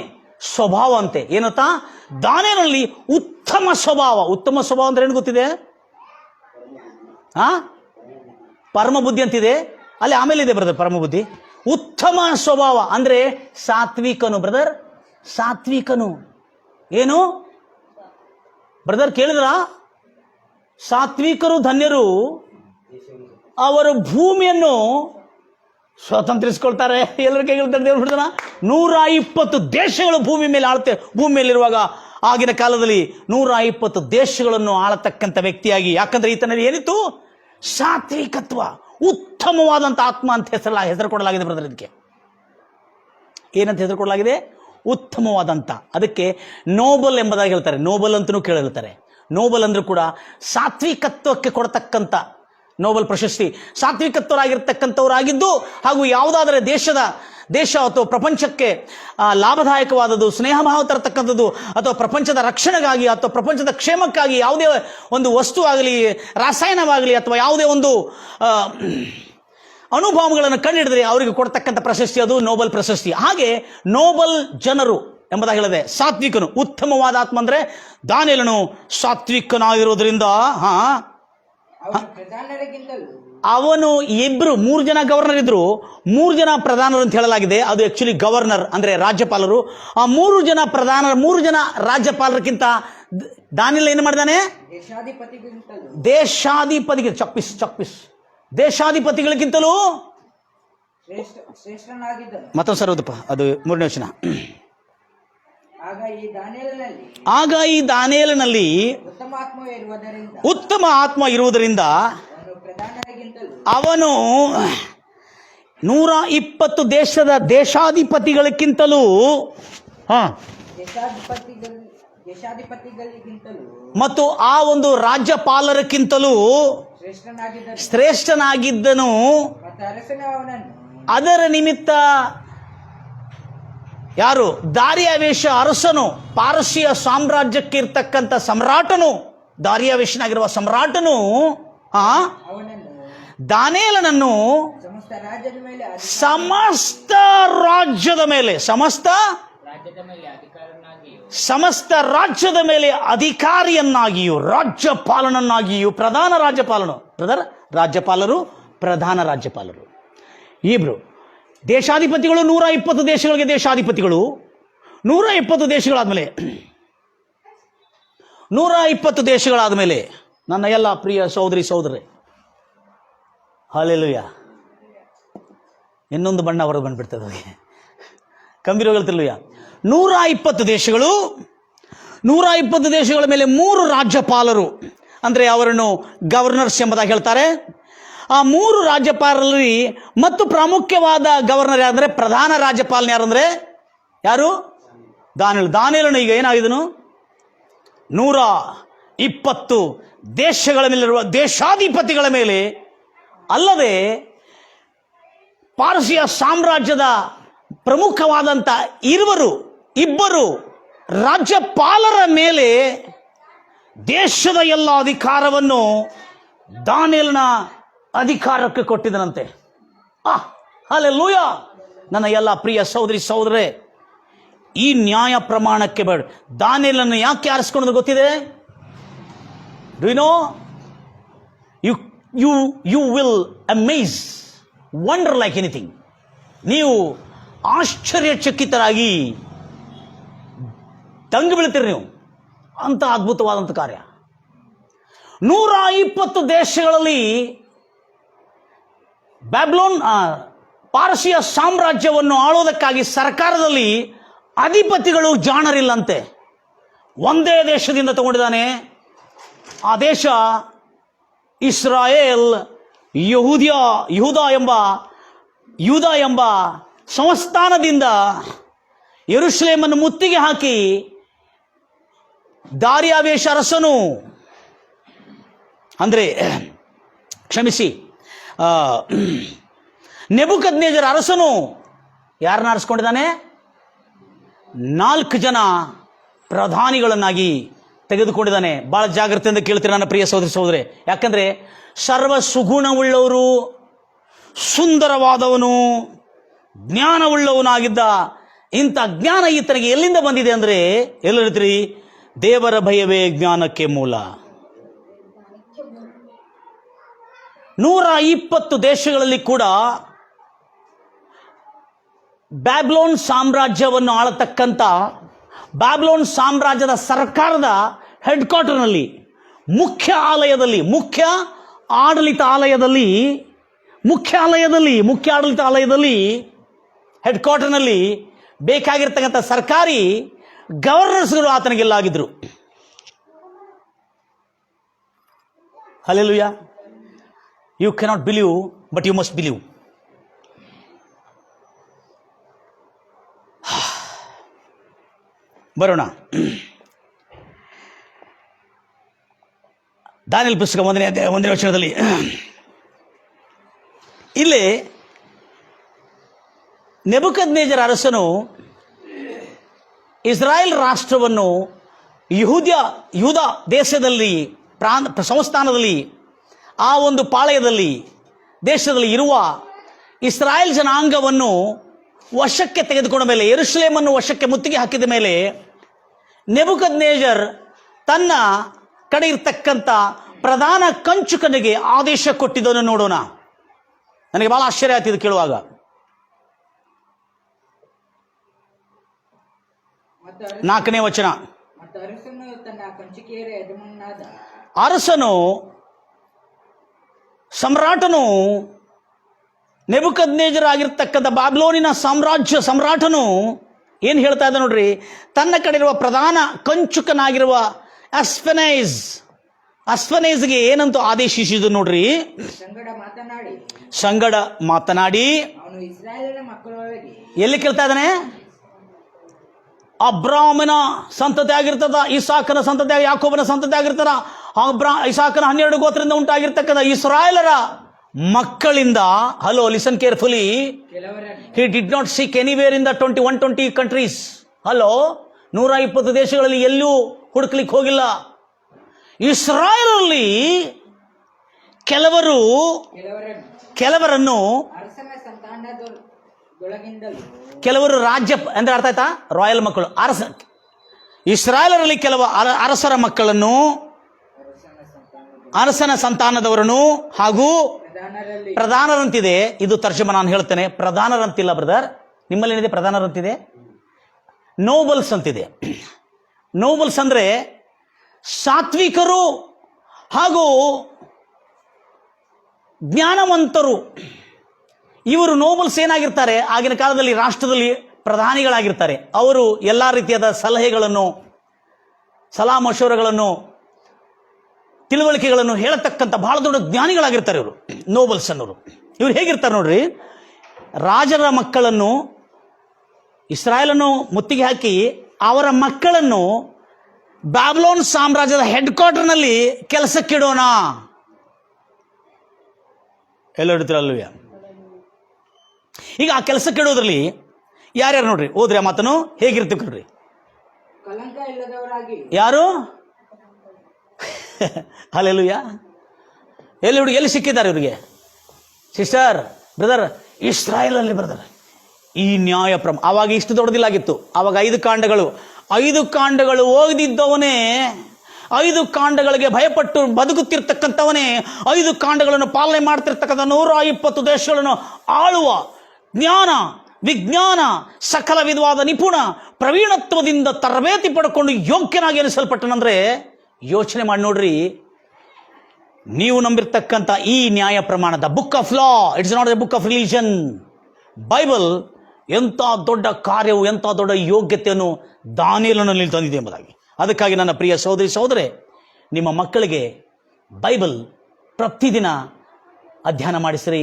ಸ್ವಭಾವ ಅಂತೆ. ಏನತ್ತ? ದಾನಿಯೇಲನಲ್ಲಿ ಉತ್ತಮ ಸ್ವಭಾವ ಅಂದ್ರೆ ಏನು ಗೊತ್ತಿದೆ? ಪರಮ ಬುದ್ಧಿ ಅಂತಿದೆ ಅಲ್ಲಿ. ಆಮೇಲೆ ಇದೆ ಬ್ರದರ್ ಪರಮ ಬುದ್ಧಿ. ಉತ್ತಮ ಸ್ವಭಾವ ಅಂದ್ರೆ ಸಾತ್ವಿಕನು ಬ್ರದರ್. ಸಾತ್ವಿಕನು ಏನು ಬ್ರದರ್ ಕೇಳಿದ್ರ? ಸಾತ್ವಿಕರು ಧನ್ಯರು, ಅವರು ಭೂಮಿಯನ್ನು ಸ್ವಾತಂತ್ರಿಸಿಕೊಳ್ತಾರೆ. ಎಲ್ಲರ ಕೈಗಳು 120 ದೇಶಗಳು ಭೂಮಿ ಮೇಲಿರುವಾಗ, ಆಗಿನ ಕಾಲದಲ್ಲಿ 120 ದೇಶಗಳನ್ನು ಆಳತಕ್ಕಂಥ ವ್ಯಕ್ತಿಯಾಗಿ. ಯಾಕಂದ್ರೆ ಈತನಲ್ಲಿ ಏನಿತ್ತು? ಸಾತ್ವಿಕತ್ವ, ಉತ್ತಮವಾದಂಥ ಆತ್ಮ ಅಂತ ಹೆಸರು ಕೊಡಲಾಗಿದೆ ಬ್ರದರ್. ಇದಕ್ಕೆ ಏನಂತ ಹೆಸರು ಕೊಡಲಾಗಿದೆ? ಉತ್ತಮವಾದಂಥ. ಅದಕ್ಕೆ ನೋಬಲ್ ಎಂಬುದಾಗಿ ಹೇಳ್ತಾರೆ. ನೋಬಲ್ ಅಂತಲೂ ಹೇಳ್ತಾರೆ. ನೋಬಲ್ ಅಂದ್ರೂ ಕೂಡ ಸಾತ್ವಿಕತ್ವಕ್ಕೆ ಕೊಡತಕ್ಕಂಥ ನೋಬಲ್ ಪ್ರಶಸ್ತಿ. ಸಾತ್ವಿಕತ್ವರಾಗಿರ್ತಕ್ಕಂಥವರಾಗಿದ್ದು, ಹಾಗೂ ಯಾವುದಾದರೆ ದೇಶ ಅಥವಾ ಪ್ರಪಂಚಕ್ಕೆ ಲಾಭದಾಯಕವಾದದ್ದು, ಸ್ನೇಹಭಾವ ತರತಕ್ಕಂಥದ್ದು, ಅಥವಾ ಪ್ರಪಂಚದ ರಕ್ಷಣೆಗಾಗಿ ಅಥವಾ ಪ್ರಪಂಚದ ಕ್ಷೇಮಕ್ಕಾಗಿ ಯಾವುದೇ ಒಂದು ವಸ್ತು ಆಗಲಿ, ರಾಸಾಯನವಾಗಲಿ, ಅಥವಾ ಯಾವುದೇ ಒಂದು ಅನುಭವಗಳನ್ನು ಕಂಡುಹಿಡಿದ್ರೆ ಅವರಿಗೆ ಕೊಡ್ತಕ್ಕಂಥ ಪ್ರಶಸ್ತಿ ಅದು ನೋಬಲ್ ಪ್ರಶಸ್ತಿ. ಹಾಗೆ ನೋಬಲ್ ಜನರು ಎಂಬುದಾಗಿ ಹೇಳಿದೆ. ಸಾತ್ವಿಕನು, ಉತ್ತಮವಾದ ಆತ್ಮ ಅಂದ್ರೆ ದಾನಿಯೇಲನು ಸಾತ್ವಿಕನಾಗಿರೋದ್ರಿಂದ ಅವನು 3 ಜನ ಗವರ್ನರ್ ಇದ್ರು, 3 ಜನ ಪ್ರಧಾನರು ಅಂತ ಹೇಳಲಾಗಿದೆ. ಅದು ಆಕ್ಚುಲಿ ಗವರ್ನರ್ ಅಂದ್ರೆ ರಾಜ್ಯಪಾಲರು. ಆ 3 ಜನ ರಾಜ್ಯಪಾಲರಿಗಿಂತ ದಾನಿಯೇಲ ಏನು ಮಾಡಿದಾನೆ? ದೇಶಾಧಿಪತಿಗಳಿಗಿಂತಲೂ ಮತ್ತೊಂದು ಸರ್ ಓದಪ್ಪ, ಅದು 3ನೇ ವಚನ. ಆಗ ಈ ದಾನಿಯೇಲನಲ್ಲಿ ಉತ್ತಮ ಆತ್ಮ ಇರುವುದರಿಂದ ಅವನು 120 ದೇಶದ ದೇಶಾಧಿಪತಿಗಳಿಗಿಂತಲೂ ಮತ್ತು ಆ ಒಂದು ರಾಜ್ಯಪಾಲರಕ್ಕಿಂತಲೂ ಶ್ರೇಷ್ಠನಾಗಿದ್ದನು. ಅದರ ನಿಮಿತ್ತ ಯಾರು? ದಾರ್ಯಾವೇಶ ಅರಸನು, ಪಾರಸಿಯ ಸಾಮ್ರಾಜ್ಯಕ್ಕೆ ಇರ್ತಕ್ಕಂಥ ಸಮ್ರಾಟನು, ದಾರ್ಯಾವೇಶನಾಗಿರುವ ಸಮ್ರಾಟನು ದಾನಿಯೇಲನನ್ನು ಸಮಸ್ತ ರಾಜ್ಯದ ಮೇಲೆ ಅಧಿಕಾರಿಯನ್ನಾಗಿಯೂ ರಾಜ್ಯಪಾಲನನ್ನಾಗಿಯೂ, ಪ್ರಧಾನ ರಾಜ್ಯಪಾಲನು ಬ್ರದರ್, ರಾಜ್ಯಪಾಲರು ಪ್ರಧಾನ ರಾಜ್ಯಪಾಲರು ಇಬ್ರು ದೇಶಾಧಿಪತಿಗಳು 120 ದೇಶಗಳಿಗೆ ದೇಶಾಧಿಪತಿಗಳು. 120 ದೇಶಗಳಾದ್ಮೇಲೆ 120 ದೇಶಗಳಾದ ಮೇಲೆ ನನ್ನ ಎಲ್ಲ ಪ್ರಿಯ ಸಹೋದರಿ ಸಹೋದರರೇ, ಹಲ್ಲೆಲೂಯಾ, ಇನ್ನೊಂದು ಬಣ್ಣ ಹೊರಗೆ ಬಂದ್ಬಿಡ್ತದೆ ಅವರಿಗೆ, ಕಂಬೀರಗಳ್ತಿಲ್ವಯ್ಯ. 120 ದೇಶಗಳು, 120 ದೇಶಗಳ ಮೇಲೆ 3 ರಾಜ್ಯಪಾಲರು, ಅಂದರೆ ಅವರನ್ನು ಗವರ್ನರ್ಸ್ ಎಂಬುದಾಗಿ ಹೇಳ್ತಾರೆ. ಆ 3 ರಾಜ್ಯಪಾಲರಲ್ಲಿ ಮತ್ತು ಪ್ರಾಮುಖ್ಯವಾದ ಗವರ್ನರ್ ಯಾರಂದರೆ, ಪ್ರಧಾನ ರಾಜ್ಯಪಾಲನ ಯಾರಂದರೆ ಯಾರು? ದಾನಿಯೇಲನು ಈಗ ಏನಾಗಿದನು? 120 ದೇಶಗಳ ಮೇಲಿರುವ ದೇಶಾಧಿಪತಿಗಳ ಮೇಲೆ, ಅಲ್ಲದೆ ಪಾರಸಿಯ ಸಾಮ್ರಾಜ್ಯದ ಪ್ರಮುಖವಾದಂಥ ಇಬ್ಬರು ರಾಜ್ಯಪಾಲರ ಮೇಲೆ ದೇಶದ ಎಲ್ಲ ಅಧಿಕಾರವನ್ನು ದಾನಿಯೇಲನ ಅಧಿಕಾರಕ್ಕೆ ಕೊಟ್ಟಿದ್ದನಂತೆ. ಹಲ್ಲೆಲೂಯಾ. ನನ್ನ ಎಲ್ಲ ಪ್ರಿಯ ಸಹೋದರಿ ಸಹೋದರರೇ, ಈ ನ್ಯಾಯ ಪ್ರಮಾಣಕ್ಕೆ ಬೇಡ. ದಾನಿಯೇಲನನ್ನು ಯಾಕೆ ಆರಿಸ್ಕೊಳ್ಳೋದು ಗೊತ್ತಿದೆ? Do you know? You will amaze, wonder like anything. ನೀವು ಆಶ್ಚರ್ಯಚಕಿತರಾಗಿ ದಂಗು ಬೀಳ್ತೀರಿ ನೀವು, ಅಂತ ಅದ್ಭುತವಾದಂಥ ಕಾರ್ಯ. 120 ದೇಶಗಳಲ್ಲಿ ಬ್ಯಾಬಿಲೋನ್ ಪಾರಸಿಯ ಸಾಮ್ರಾಜ್ಯವನ್ನು ಆಳೋದಕ್ಕಾಗಿ ಸರ್ಕಾರದಲ್ಲಿ ಅಧಿಪತಿಗಳು ಜಾಣರಿಲ್ಲಂತೆ. ಒಂದೇ ದೇಶದಿಂದ ತಗೊಂಡಿದ್ದಾನೆ. ಆ ದೇಶ ಇಸ್ರಾಯೇಲ್. ಯೂದ ಎಂಬ ಸಂಸ್ಥಾನದಿಂದ ಯೆರೂಸಲೇಮನ್ನು ಮುತ್ತಿಗೆ ಹಾಕಿ ದಾರಿಯಾವೇಶ ಅರಸನು, ಅಂದರೆ ಕ್ಷಮಿಸಿ, ನೆಬೂಕದ್ನೆಚ್ಚರ ಅರಸನು ಯಾರನ್ನ ಆರಿಸ್ಕೊಂಡಿದ್ದಾನೆ? 4 ಜನ ಪ್ರಧಾನಿಗಳನ್ನಾಗಿ ತೆಗೆದುಕೊಂಡಿದ್ದಾನೆ. ಬಹಳ ಜಾಗ್ರತೆಯಿಂದ ಕೇಳ್ತೀರಿ ನನ್ನ ಪ್ರಿಯ ಸಹೋದರಿ ಸಹೋದರಿ. ಯಾಕಂದ್ರೆ ಸರ್ವ ಸುಗುಣವುಳ್ಳವರು, ಸುಂದರವಾದವನು, ಜ್ಞಾನವುಳ್ಳವನಾಗಿದ್ದ ಇಂಥ ಜ್ಞಾನ ಈತನಿಗೆ ಎಲ್ಲಿಂದ ಬಂದಿದೆ ಅಂದರೆ, ಎಲ್ಲ ಹೇಳ್ತೀರಿ? ದೇವರ ಭಯವೇ ಜ್ಞಾನಕ್ಕೆ ಮೂಲ. 120 ದೇಶಗಳಲ್ಲಿ ಕೂಡ ಬ್ಯಾಬಿಲೋನ್ ಸಾಮ್ರಾಜ್ಯವನ್ನು ಆಳತಕ್ಕಂಥ ಬ್ಯಾಬಿಲೋನ್ ಸಾಮ್ರಾಜ್ಯದ ಸರ್ಕಾರದ ಹೆಡ್ ಕ್ವಾರ್ಟರ್ನಲ್ಲಿ, ಮುಖ್ಯ ಆಡಳಿತಾಲಯದಲ್ಲಿ ಹೆಡ್ ಕ್ವಾರ್ಟರ್ನಲ್ಲಿ ಬೇಕಾಗಿರ್ತಕ್ಕಂಥ ಸರ್ಕಾರಿ ಗವರ್ನರ್ಸ್ಗಳು ಆತನಿಗೆಲ್ಲ ಆಗಿದ್ರು. Hallelujah. You cannot believe, but you must believe. ಬರೋಣ. ದಾನಿಯೇಲ ಪುಸ್ತಕ 1ನೇ ವಚನದಲ್ಲಿ ಇಲ್ಲಿ ನೆಬೂಕದ್ನೆಚ್ಚರ ಅರಸನು ಇಸ್ರಾಯೇಲ್ ರಾಷ್ಟ್ರವನ್ನು ಯೂದ ದೇಶದಲ್ಲಿ ಸಂಸ್ಥಾನದಲ್ಲಿ ಆ ಒಂದು ಪಾಳೆಯದಲ್ಲಿ ದೇಶದಲ್ಲಿ ಇರುವ ಇಸ್ರಾಯೇಲ್ ಜನಾಂಗವನ್ನು ವಶಕ್ಕೆ ತೆಗೆದುಕೊಂಡ ಮೇಲೆ, ಯೆರೂಸಲೇಮನ್ನು ವಶಕ್ಕೆ ಮುತ್ತಿಗೆ ಹಾಕಿದ ಮೇಲೆ, ನೆಬೂಕದ್ನೆಚ್ಚರ ತನ್ನ ಕಡೆ ಇರ್ತಕ್ಕಂಥ ಪ್ರಧಾನ ಕಂಚುಕನಿಗೆ ಆದೇಶ ಕೊಟ್ಟಿದ್ದನ್ನು ನೋಡೋಣ. ನನಗೆ ಬಹಳ ಆಶ್ಚರ್ಯ ಆಯ್ತು ಇದು ಕೇಳುವಾಗ. ಮತ್ತು 4ನೇ ವಚನ. ಅರಸನು ತನ್ನ ಕಂಚುಕಿಯರ ಯಜಮಾನನಾದ ಅರಸನು, ಸಮ್ರಾಟನು, ನೆಬೂಕದ್ನೆಚ್ಚರ ಆಗಿರ್ತಕ್ಕಂಥ ಬಾಬಿಲೋನಿನ ಸಮ್ರಾಟನು ಏನು ಹೇಳ್ತಾ ಇದ್ದ ನೋಡ್ರಿ? ತನ್ನ ಕಡೆ ಇರುವ ಪ್ರಧಾನ ಕಂಚುಕನಾಗಿರುವ ಅಸ್ಫನೈಜ್ಗೆ ಏನಂತೂ ಆದೇಶಿಸಿದ್ದು ನೋಡ್ರಿ? ಸಂಗಡ ಮಾತನಾಡಿ ಅವನು ಇಸ್ರಾಯೇಲಿನ ಮಕ್ಕಳೊಳಗೆ, ಎಲ್ಲಿ ಕೇಳ್ತಾ ಇದ್ದಾನೆ? ಅಬ್ರಾಮನ ಸಂತತಿ ಆಗಿರ್ತದ, ಇಸಾಕನ ಸಂತತಿ, ಯಾಕೋಬನ ಸಂತತಿ ಆಗಿರ್ತದ. ಇಸಾಕನ 12 ಗೋತ್ರದಿಂದ ಉಂಟಾಗಿರ್ತಕ್ಕಂಥ ಇಸ್ರಾಯೇಲರ ಮಕ್ಕಳಿಂದ, hello listen carefully, he did not seek anywhere in the 120 countries. Hello, 120 ದೇಶಗಳಲ್ಲಿ ಎಲ್ಲೂ ಹುಡುಕ್ಲಿಕ್ಕೆ ಹೋಗಿಲ್ಲ. ಇಸ್ರಾಯೇಲಲ್ಲಿ ಕೆಲವರನ್ನು ಅರಸನ ಸಂತಾನದೊಳಗಿಂದಲೂ, ಕೆಲವರು ರಾಜ್ಯ ಅಂದ್ರೆ ಅರ್ಥ ಆಯ್ತಾ? ರಾಯಲ್ ಮಕ್ಕಳು, ಇಸ್ರಾಯೇಲರಲ್ಲಿ ಕೆಲವು ಅರಸರ ಮಕ್ಕಳನ್ನು, ಅರಸನ ಸಂತಾನದವರನ್ನು ಹಾಗೂ ಪ್ರಧಾನರಲ್ಲಿ ಪ್ರಧಾನರಂತಿದೆ. ಇದು ತರ್ಜಮ ನಾನು ಹೇಳ್ತೇನೆ. ಪ್ರಧಾನರಂತಿಲ್ಲ ಬ್ರದರ್, ನಿಮ್ಮಲ್ಲಿ ಏನಿದೆ ಪ್ರಧಾನರಂತಿದೆ, ನೋಬಲ್ಸ್ ಅಂತಿದೆ. ನೋಬಲ್ಸ್ ಅಂದ್ರೆ ಸಾತ್ವಿಕರು ಹಾಗೂ ಜ್ಞಾನವಂತರು. ಇವರು ನೋಬಲ್ಸ್ ಏನಾಗಿರ್ತಾರೆ, ಆಗಿನ ಕಾಲದಲ್ಲಿ ರಾಷ್ಟ್ರದಲ್ಲಿ ಪ್ರಧಾನಿಗಳಾಗಿರ್ತಾರೆ. ಅವರು ಎಲ್ಲ ರೀತಿಯಾದ ಸಲಹೆಗಳನ್ನು, ಸಲಾ ಮಶೂರಗಳನ್ನು, ತಿಳುವಳಿಕೆಗಳನ್ನು ಹೇಳತಕ್ಕಂಥ ಬಹಳ ದೊಡ್ಡ ಜ್ಞಾನಿಗಳಾಗಿರ್ತಾರೆ ಇವರು, ನೋಬಲ್ಸ್ ಅನ್ನೋರು. ಇವ್ರು ಹೇಗಿರ್ತಾರೆ ನೋಡ್ರಿ, ರಾಜರ ಮಕ್ಕಳನ್ನು, ಇಸ್ರಾಯೇಲನ್ನು ಮುತ್ತಿಗೆ ಹಾಕಿ ಅವರ ಮಕ್ಕಳನ್ನು ಬ್ಯಾಬಿಲೋನ್ ಸಾಮ್ರಾಜ್ಯದ ಹೆಡ್ ಕ್ವಾರ್ಟರ್ನಲ್ಲಿ ಕೆಲಸಕ್ಕಿಡೋಣ. ಎಲ್ಲ ಹಿಡಿತೀರಲ್ವೇ? ಈಗ ಆ ಕೆಲಸಕ್ಕಿಡೋದ್ರಲ್ಲಿ ಯಾರ್ಯಾರು ನೋಡ್ರಿ, ಓದ್ರಿ ಆ ಮಾತನ್ನು, ಹೇಗಿರ್ತೀವಿ ನೋಡ್ರಿ. ಕಲಂಕ ಇಲ್ಲದವರಾಗಿ. ಯಾರು? ಹಲ್ಲೆಲೂಯ. ಎಲ್ಲಿ ಸಿಕ್ಕಿದ್ದಾರೆ ಇವರಿಗೆ? ಸಿಸ್ಟರ್, ಬ್ರದರ್, ಇಸ್ರಾಯೇಲಲ್ಲಿ ಬ್ರದರ್ ಈ ನ್ಯಾಯ ಆವಾಗ ಇಷ್ಟು ದೊಡ್ಡದಿಲ್ಲಾಗಿತ್ತು. ಆವಾಗ 5 ಕಾಂಡಗಳು ಓದಿದ್ದವನೇ, 5 ಕಾಂಡಗಳಿಗೆ ಭಯಪಟ್ಟು ಬದುಕುತ್ತಿರ್ತಕ್ಕಂಥವನೇ, 5 ಕಾಂಡಗಳನ್ನು ಪಾಲನೆ ಮಾಡ್ತಿರ್ತಕ್ಕಂಥ 120 ದೇಶಗಳನ್ನು ಆಳುವ ಜ್ಞಾನ, ವಿಜ್ಞಾನ, ಸಕಲ ವಿಧವಾದ ನಿಪುಣ ಪ್ರವೀಣತ್ವದಿಂದ ತರಬೇತಿ ಪಡ್ಕೊಂಡು ಯೋಗ್ಯನಾಗಿ ಎನಿಸಲ್ಪಟ್ಟನಂದ್ರೆ ಯೋಚನೆ ಮಾಡಿ ನೋಡ್ರಿ. ನೀವು ನಂಬಿರ್ತಕ್ಕಂಥ ಈ ನ್ಯಾಯ ಪ್ರಮಾಣದ book of law, it's not A book of religion. Bible ಎಂಥ ದೊಡ್ಡ ಕಾರ್ಯವು, ಎಂಥ ದೊಡ್ಡ ಯೋಗ್ಯತೆಯನ್ನು ದಾನಿಯೇಲನಲ್ಲಿ ತಂದಿದೆ ಎಂಬುದಾಗಿ. ಅದಕ್ಕಾಗಿ ನನ್ನ ಪ್ರಿಯ ಸಹೋದರಿ ಸಹೋದರೇ, ನಿಮ್ಮ ಮಕ್ಕಳಿಗೆ ಬೈಬಲ್ ಪ್ರತಿದಿನ ಅಧ್ಯಯನ ಮಾಡಿಸ್ರಿ,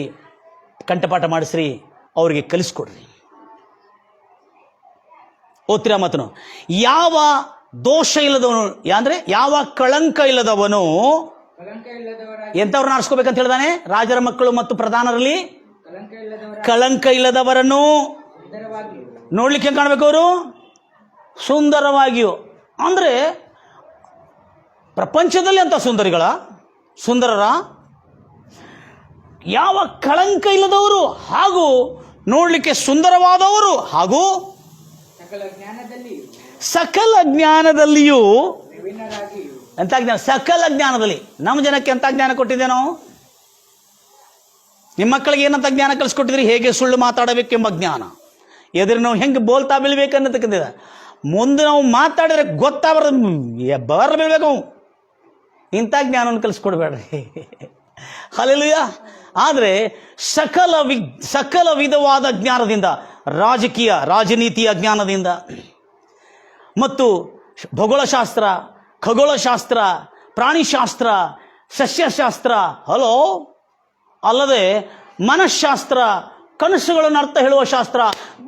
ಕಂಠಪಾಠ ಮಾಡಿಸ್ರಿ, ಅವರಿಗೆ ಕಲಿಸ್ಕೊಡ್ರಿ. ಓದ್ತಿರ ಮಾತನು, ಯಾವ ದೋಷ ಇಲ್ಲದವನು, ಅಂದ್ರೆ ಯಾವ ಕಳಂಕ ಇಲ್ಲದವನು, ಕಲಂಕ ಇಲ್ಲದವರಾಗಿ. ಎಂಥವ್ರನ್ನ ಆರಿಸ್ಕೋಬೇಕಂತ ಹೇಳಿದಾನೆ? ರಾಜರ ಮಕ್ಕಳು ಮತ್ತು ಪ್ರಧಾನರಲ್ಲಿ ಕಲಂಕ ಇಲ್ಲದವರಾಗಿ ಕಳಂಕ ಇಲ್ಲದವರನ್ನು ಸುಂದರವಾಗಿ. ನೋಡ್ಲಿಕ್ಕೆ ಹೆಂಗ್ ಕಾಣ್ಬೇಕು ಅವರು? ಸುಂದರವಾಗಿಯೂ. ಅಂದ್ರೆ ಪ್ರಪಂಚದಲ್ಲಿ ಅಂತ ಸುಂದರರ ಯಾವ ಕಳಂಕ ಇಲ್ಲದವರು, ಹಾಗೂ ನೋಡ್ಲಿಕ್ಕೆ ಸುಂದರವಾದವರು, ಹಾಗೂ ಸಕಲ ಜ್ಞಾನದಲ್ಲಿಯೂ ಪ್ರವೀಣರಾಗಿ. ಎಂತ ಜ್ಞಾನ? ಸಕಲ ಜ್ಞಾನದಲ್ಲಿ. ನಮ್ಮ ಜನಕ್ಕೆ ಎಂತ ಜ್ಞಾನ ಕೊಟ್ಟಿದ್ದೆ ನಾವು? ನಿಮ್ಮ ಮಕ್ಕಳಿಗೆ ಏನಂತ ಜ್ಞಾನ ಕಲಿಸ್ಕೊಟ್ಟಿದ್ರಿ? ಹೇಗೆ ಸುಳ್ಳು ಮಾತಾಡಬೇಕೆಂಬ ಜ್ಞಾನ, ಎದುರು ನಾವು ಹೆಂಗೆ ಬೋಲ್ತಾ ಬೀಳ್ಬೇಕನ್ನತಕ್ಕಂಥ, ಮುಂದೆ ನಾವು ಮಾತಾಡಿದ್ರೆ ಬರ ಬೀಳ್ಬೇಕು ನಾವು. ಇಂಥ ಜ್ಞಾನವನ್ನು ಕಲಿಸ್ಕೊಡ್ಬೇಡ್ರಿ. ಹಲ್ಲೆಲೂಯಾ. ಆದರೆ ಸಕಲ ವಿಧವಾದ ಜ್ಞಾನದಿಂದ, ರಾಜನೀತಿಯ ಜ್ಞಾನದಿಂದ ಮತ್ತು ಭೂಗೋಳಶಾಸ್ತ್ರ, ಖಗೋಳಶಾಸ್ತ್ರ, ಪ್ರಾಣಿಶಾಸ್ತ್ರ, ಸಸ್ಯಶಾಸ್ತ್ರ, ಅಲ್ಲದೆ ಮನಃಶಾಸ್ತ್ರ, ಕನಸುಗಳನ್ನು ಅರ್ಥ ಹೇಳುವ ಶಾಸ್ತ್ರ,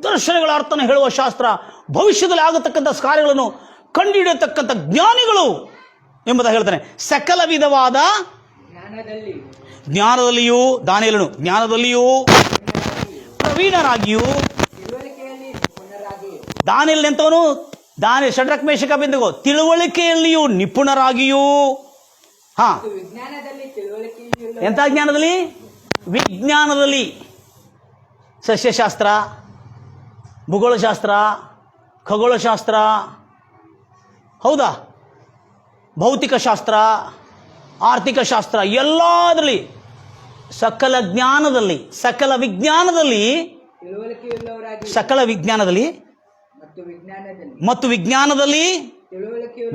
ದರ್ಶನಗಳ ಅರ್ಥನ ಹೇಳುವ ಶಾಸ್ತ್ರ, ಭವಿಷ್ಯದಲ್ಲಿ ಆಗತಕ್ಕಂಥ ಕಾರ್ಯಗಳನ್ನು ಕಂಡುಹಿಡಿಯತಕ್ಕಂಥ ಜ್ಞಾನಿಗಳು ಎಂಬುದಾಗಿ ಹೇಳ್ತಾನೆ. ಸಕಲ ವಿಧವಾದ ಜ್ಞಾನದಲ್ಲಿಯೂ, ದಾನಿಯೇಲನು ಜ್ಞಾನದಲ್ಲಿಯೂ ಪ್ರವೀಣರಾಗಿಯೂ. ದಾನಿಯೇಲನು ಎಂತವನು? ಶಡ್ರಕ್ ಮೇಷಕ ಅಬೇದ್ನೆಗೋ ತಿಳುವಳಿಕೆಯಲ್ಲಿಯೂ ನಿಪುಣರಾಗಿಯೂ. ಎಂಥ ಜ್ಞಾನದಲ್ಲಿ? ವಿಜ್ಞಾನದಲ್ಲಿ. ಸಸ್ಯಶಾಸ್ತ್ರ, ಭೂಗೋಳಶಾಸ್ತ್ರ, ಖಗೋಳಶಾಸ್ತ್ರ, ಹೌದಾ, ಭೌತಿಕ ಶಾಸ್ತ್ರ, ಆರ್ಥಿಕ ಶಾಸ್ತ್ರ, ಎಲ್ಲದರಲ್ಲಿ, ಸಕಲ ಜ್ಞಾನದಲ್ಲಿ, ಸಕಲ ವಿಜ್ಞಾನದಲ್ಲಿ, ಸಕಲ ವಿಜ್ಞಾನದಲ್ಲಿ ಮತ್ತು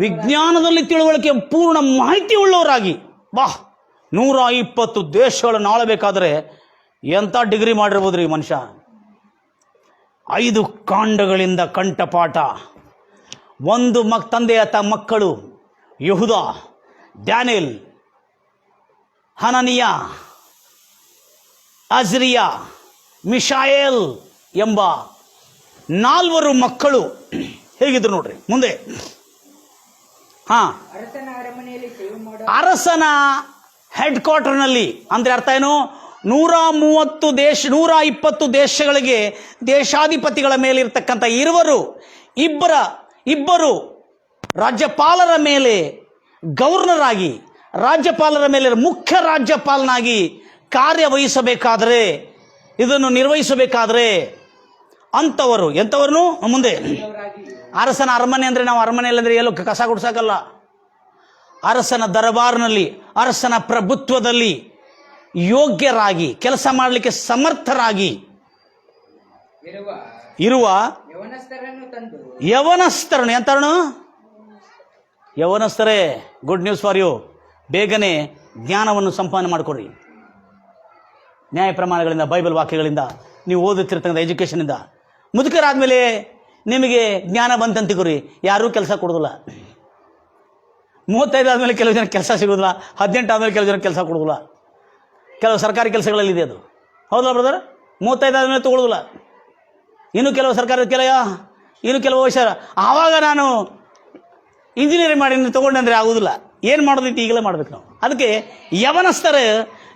ವಿಜ್ಞಾನದಲ್ಲಿ ತಿಳುವಳಿಕೆ ಪೂರ್ಣ ಮಾಹಿತಿ ಉಳ್ಳವರಾಗಿ. 120 ದೇಶಗಳನ್ನು ಆಳಬೇಕಾದ್ರೆ ಎಂಥ ಡಿಗ್ರಿ ಮಾಡಿರ್ಬೋದ್ರಿ ಮನುಷ್ಯ. 5 ಕಾಂಡಗಳಿಂದ ಕಂಠಪಾಠ. ಒಂದು ತಂದೆಯ ಮಕ್ಕಳು ಯೆಹೂದ, ಡ್ಯಾನಿಯೇಲ್, ಹನನಿಯ, ಅಜ್ರಿಯ, ಮಿಶಾಯೇಲ್ ಎಂಬ 4 ಮಕ್ಕಳು ಹೇಗಿದ್ರು ನೋಡ್ರಿ. ಮುಂದೆ ಅರಸನ ಹೆಡ್ ಕ್ವಾರ್ಟರ್ನಲ್ಲಿ, ಅಂದ್ರೆ ಅರ್ಥ ಏನು? 120 ದೇಶಗಳಿಗೆ ದೇಶಾಧಿಪತಿಗಳ ಮೇಲಿರ್ತಕ್ಕಂಥ ಇಬ್ಬರು ರಾಜ್ಯಪಾಲರ ಮೇಲೆ ಗವರ್ನರ್ ಆಗಿ, ರಾಜ್ಯಪಾಲರ ಮೇಲೆ ಮುಖ್ಯ ರಾಜ್ಯಪಾಲನಾಗಿ ಕಾರ್ಯವಹಿಸಬೇಕಾದ್ರೆ, ಇದನ್ನು ನಿರ್ವಹಿಸಬೇಕಾದ್ರೆ ಅಂಥವರು ಎಂಥವ್ರನ್ನು ಮುಂದೆ. ಅರಸನ ಅರಮನೆ ಅಂದರೆ ನಾವು ಅರಮನೆಯಲ್ಲಿ ಅಂದರೆ ಎಲ್ಲೋ ಕಸ ಗುಡ್ಸಕ್ಕಲ್ಲ. ಅರಸನ ದರಬಾರ್ನಲ್ಲಿ, ಅರಸನ ಪ್ರಭುತ್ವದಲ್ಲಿ ಯೋಗ್ಯರಾಗಿ ಕೆಲಸ ಮಾಡಲಿಕ್ಕೆ ಸಮರ್ಥರಾಗಿ ಇರುವ ಇರುವ ಯವನಸ್ಥರನ್ನು ತಂದು ಯವನಸ್ಥರನು ಎಂತರನು ಯವನಸ್ಥರೇ, ಗುಡ್ ನ್ಯೂಸ್ ಫಾರ್ ಯು, ಬೇಗನೆ ಜ್ಞಾನವನ್ನು ಸಂಪಾದನೆ ಮಾಡಿಕೊಡ್ರಿ. ನ್ಯಾಯ ಪ್ರಮಾಣಗಳಿಂದ, ಬೈಬಲ್ ವಾಕ್ಯಗಳಿಂದ, ನೀವು ಓದುತ್ತಿರ್ತಕ್ಕಂಥ ಎಜುಕೇಷನಿಂದ. ಮುದುಕರಾದ್ಮೇಲೆ ನಿಮಗೆ ಜ್ಞಾನ ಬಂತಂತಿಕೋರಿ, ಯಾರೂ ಕೆಲಸ ಕೊಡೋದಿಲ್ಲ. 35 ಆದಮೇಲೆ ಕೆಲವು ಜನ ಕೆಲಸ ಸಿಗೋದಿಲ್ಲ, 18 ಆದಮೇಲೆ ಕೆಲವು ಜನ ಕೆಲಸ ಕೊಡೋದಿಲ್ಲ. ಕೆಲವು ಸರ್ಕಾರಿ ಕೆಲಸಗಳಲ್ಲಿದೆ ಅದು, ಹೌದಲ್ಲ ಬ್ರದರ್? 35 ಆದಮೇಲೆ ತೊಗೊಳ್ಳೋದಿಲ್ಲ. ಇನ್ನು ಕೆಲವು ಸರ್ಕಾರದ ಇನ್ನು ಕೆಲವು ವಯಸ್ಸ, ಆವಾಗ ನಾನು ಇಂಜಿನಿಯರಿಂಗ್ ಮಾಡಿ ತೊಗೊಂಡೆ ಅಂದರೆ ಆಗೋದಿಲ್ಲ. ಏನು ಮಾಡೋದಿತ್ತು, ಈಗಲೇ ಮಾಡ್ಬೇಕು ನಾವು. ಅದಕ್ಕೆ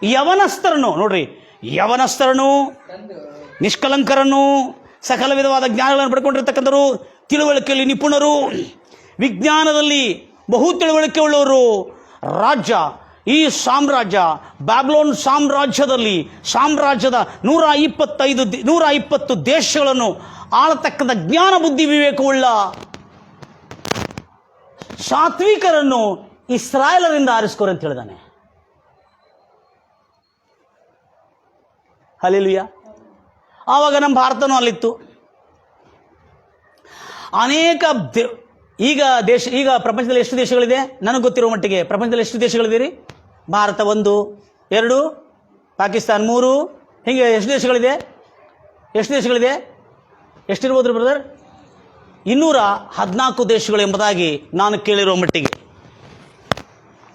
ಯವನಸ್ಥರನ್ನು ನೋಡ್ರಿ, ಯವನಸ್ಥರನ್ನು, ತಂದು ನಿಷ್ಕಲಂಕರನ್ನು, ಸಕಲ ವಿಧವಾದ ಜ್ಞಾನಗಳನ್ನು ಪಡ್ಕೊಂಡಿರ್ತಕ್ಕಂಥವರು, ತಿಳುವಳಿಕೆಯಲ್ಲಿ ನಿಪುಣರು, ವಿಜ್ಞಾನದಲ್ಲಿ ಬಹು ತಿಳುವಳಿಕೆ ಉಳ್ಳವರು, ರಾಜ್ಯ, ಈ ಸಾಮ್ರಾಜ್ಯ ಬ್ಯಾಬಿಲೋನ್ ಸಾಮ್ರಾಜ್ಯದ 120 ದೇಶಗಳನ್ನು ಆಳತಕ್ಕಂಥ ಜ್ಞಾನ ಬುದ್ಧಿ ವಿವೇಕವುಳ್ಳ ಸಾತ್ವಿಕರನ್ನು ಇಸ್ರಾಯೇಲರಿಂದ ಆರಿಸ್ಕೋರಿ ಅಂತ ಹೇಳಿದಾನೆ. ಹಲ್ಲೆಲೂಯಾ. ಆವಾಗ ನಮ್ಮ ಭಾರತನೂ ಅಲ್ಲಿತ್ತು. ಅನೇಕ ಈಗ ಪ್ರಪಂಚದಲ್ಲಿ ಎಷ್ಟು ದೇಶಗಳಿದೆ? ನನಗೆ ಗೊತ್ತಿರೋ ಮಟ್ಟಿಗೆ ಪ್ರಪಂಚದಲ್ಲಿ ಎಷ್ಟು ದೇಶಗಳಿದೆ ರೀ? ಭಾರತ 1, 2, ಪಾಕಿಸ್ತಾನ 3, ಹೀಗೆ ಎಷ್ಟು ದೇಶಗಳಿದೆ? ಎಷ್ಟಿರ್ಬೋದು ರೀ ಬ್ರದರ್? 214 ದೇಶಗಳು ಎಂಬುದಾಗಿ ನಾನು ಕೇಳಿರೋ ಮಟ್ಟಿಗೆ.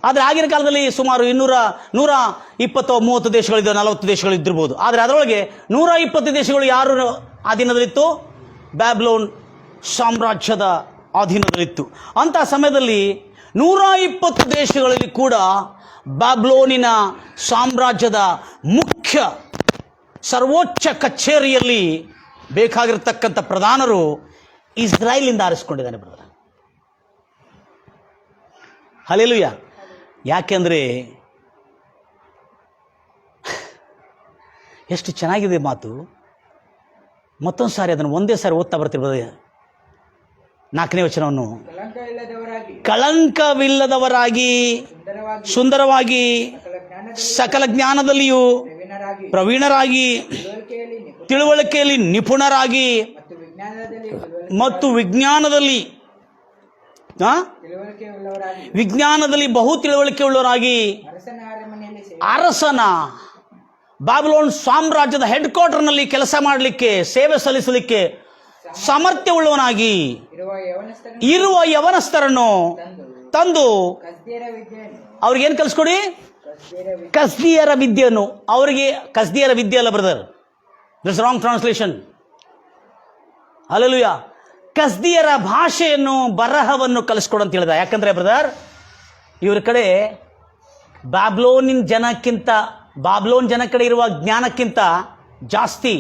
ಆದರೆ ಆಗಿನ ಕಾಲದಲ್ಲಿ ಸುಮಾರು 120-30 ದೇಶಗಳಿದ್ದು, 40 ದೇಶಗಳು ಇದ್ದಿರ್ಬೋದು. ಆದರೆ ಅದರೊಳಗೆ 120 ದೇಶಗಳು ಯಾರು ಅಧೀನದಲ್ಲಿತ್ತು? ಬ್ಯಾಬಿಲೋನ್ ಸಾಮ್ರಾಜ್ಯದ ಅಧೀನದಲ್ಲಿತ್ತು. ಅಂಥ ಸಮಯದಲ್ಲಿ 120 ದೇಶಗಳಲ್ಲಿ ಕೂಡ ಬ್ಯಾಬಿಲೋನಿನ ಸಾಮ್ರಾಜ್ಯದ ಮುಖ್ಯ ಸರ್ವೋಚ್ಚ ಕಚೇರಿಯಲ್ಲಿ ಬೇಕಾಗಿರ್ತಕ್ಕಂಥ ಪ್ರಧಾನರು ಇಸ್ರಾಯೇಲಿಂದ ಆರಿಸ್ಕೊಂಡಿದ್ದಾನೆ ಬ್ರದರ್. ಹಲ್ಲೆಲೂಯಾ. ಯಾಕೆಂದರೆ ಎಷ್ಟು ಚೆನ್ನಾಗಿದೆ ಮಾತು. ಮತ್ತೊಂದು ಸಾರಿ ಅದನ್ನು ಒಂದೇ ಸಾರಿ ಓದ್ತಾ ಬರ್ತಿರ್ಬೋದು. 4ನೇ ವಚನವನ್ನು, ಕಳಂಕವಿಲ್ಲದವರಾಗಿ ಸುಂದರವಾಗಿ ಸಕಲ ಜ್ಞಾನದಲ್ಲಿಯೂ ಪ್ರವೀಣರಾಗಿ ತಿಳುವಳಿಕೆಯಲ್ಲಿ ನಿಪುಣರಾಗಿ ಮತ್ತು ವಿಜ್ಞಾನದಲ್ಲಿ ಬಹು ತಿಳುವಳಿಕೆ ಉಳ್ಳವರಾಗಿ ಅರಸನ ಬ್ಯಾಬಿಲೋನ್ ಸಾಮ್ರಾಜ್ಯದ ಹೆಡ್ ಕ್ವಾರ್ಟರ್ನಲ್ಲಿ ಕೆಲಸ ಮಾಡಲಿಕ್ಕೆ, ಸೇವೆ ಸಲ್ಲಿಸಲಿಕ್ಕೆ ಸಾಮರ್ಥ್ಯವುಳ್ಳವನಾಗಿ ಇರುವ ಯವನಸ್ಥರನ್ನು ತಂದು ಅವ್ರಿಗೇನು ಕಲಿಸ್ಕೊಡಿ? ಕಸ್ದಿಯರ ವಿದ್ಯೆಯನ್ನು. ಅವರಿಗೆ ಕಸ್ದಿಯರ ವಿದ್ಯೆ ಅಲ್ಲ brother, this wrong translation. Hallelujah. ಕಸ್ದಿಯರ ಭಾಷೆಯನ್ನು, ಬರಹವನ್ನು ಕಲಿಸ್ಕೊಡು ಅಂತ ಹೇಳಿದ. ಯಾಕಂದ್ರೆ ಬ್ರದರ್, ಇವ್ರ ಕಡೆ ಬ್ಯಾಬಿಲೋನ್ ಜನ ಕಡೆ ಇರುವ ಜ್ಞಾನಕ್ಕಿಂತ ಜಾಸ್ತಿ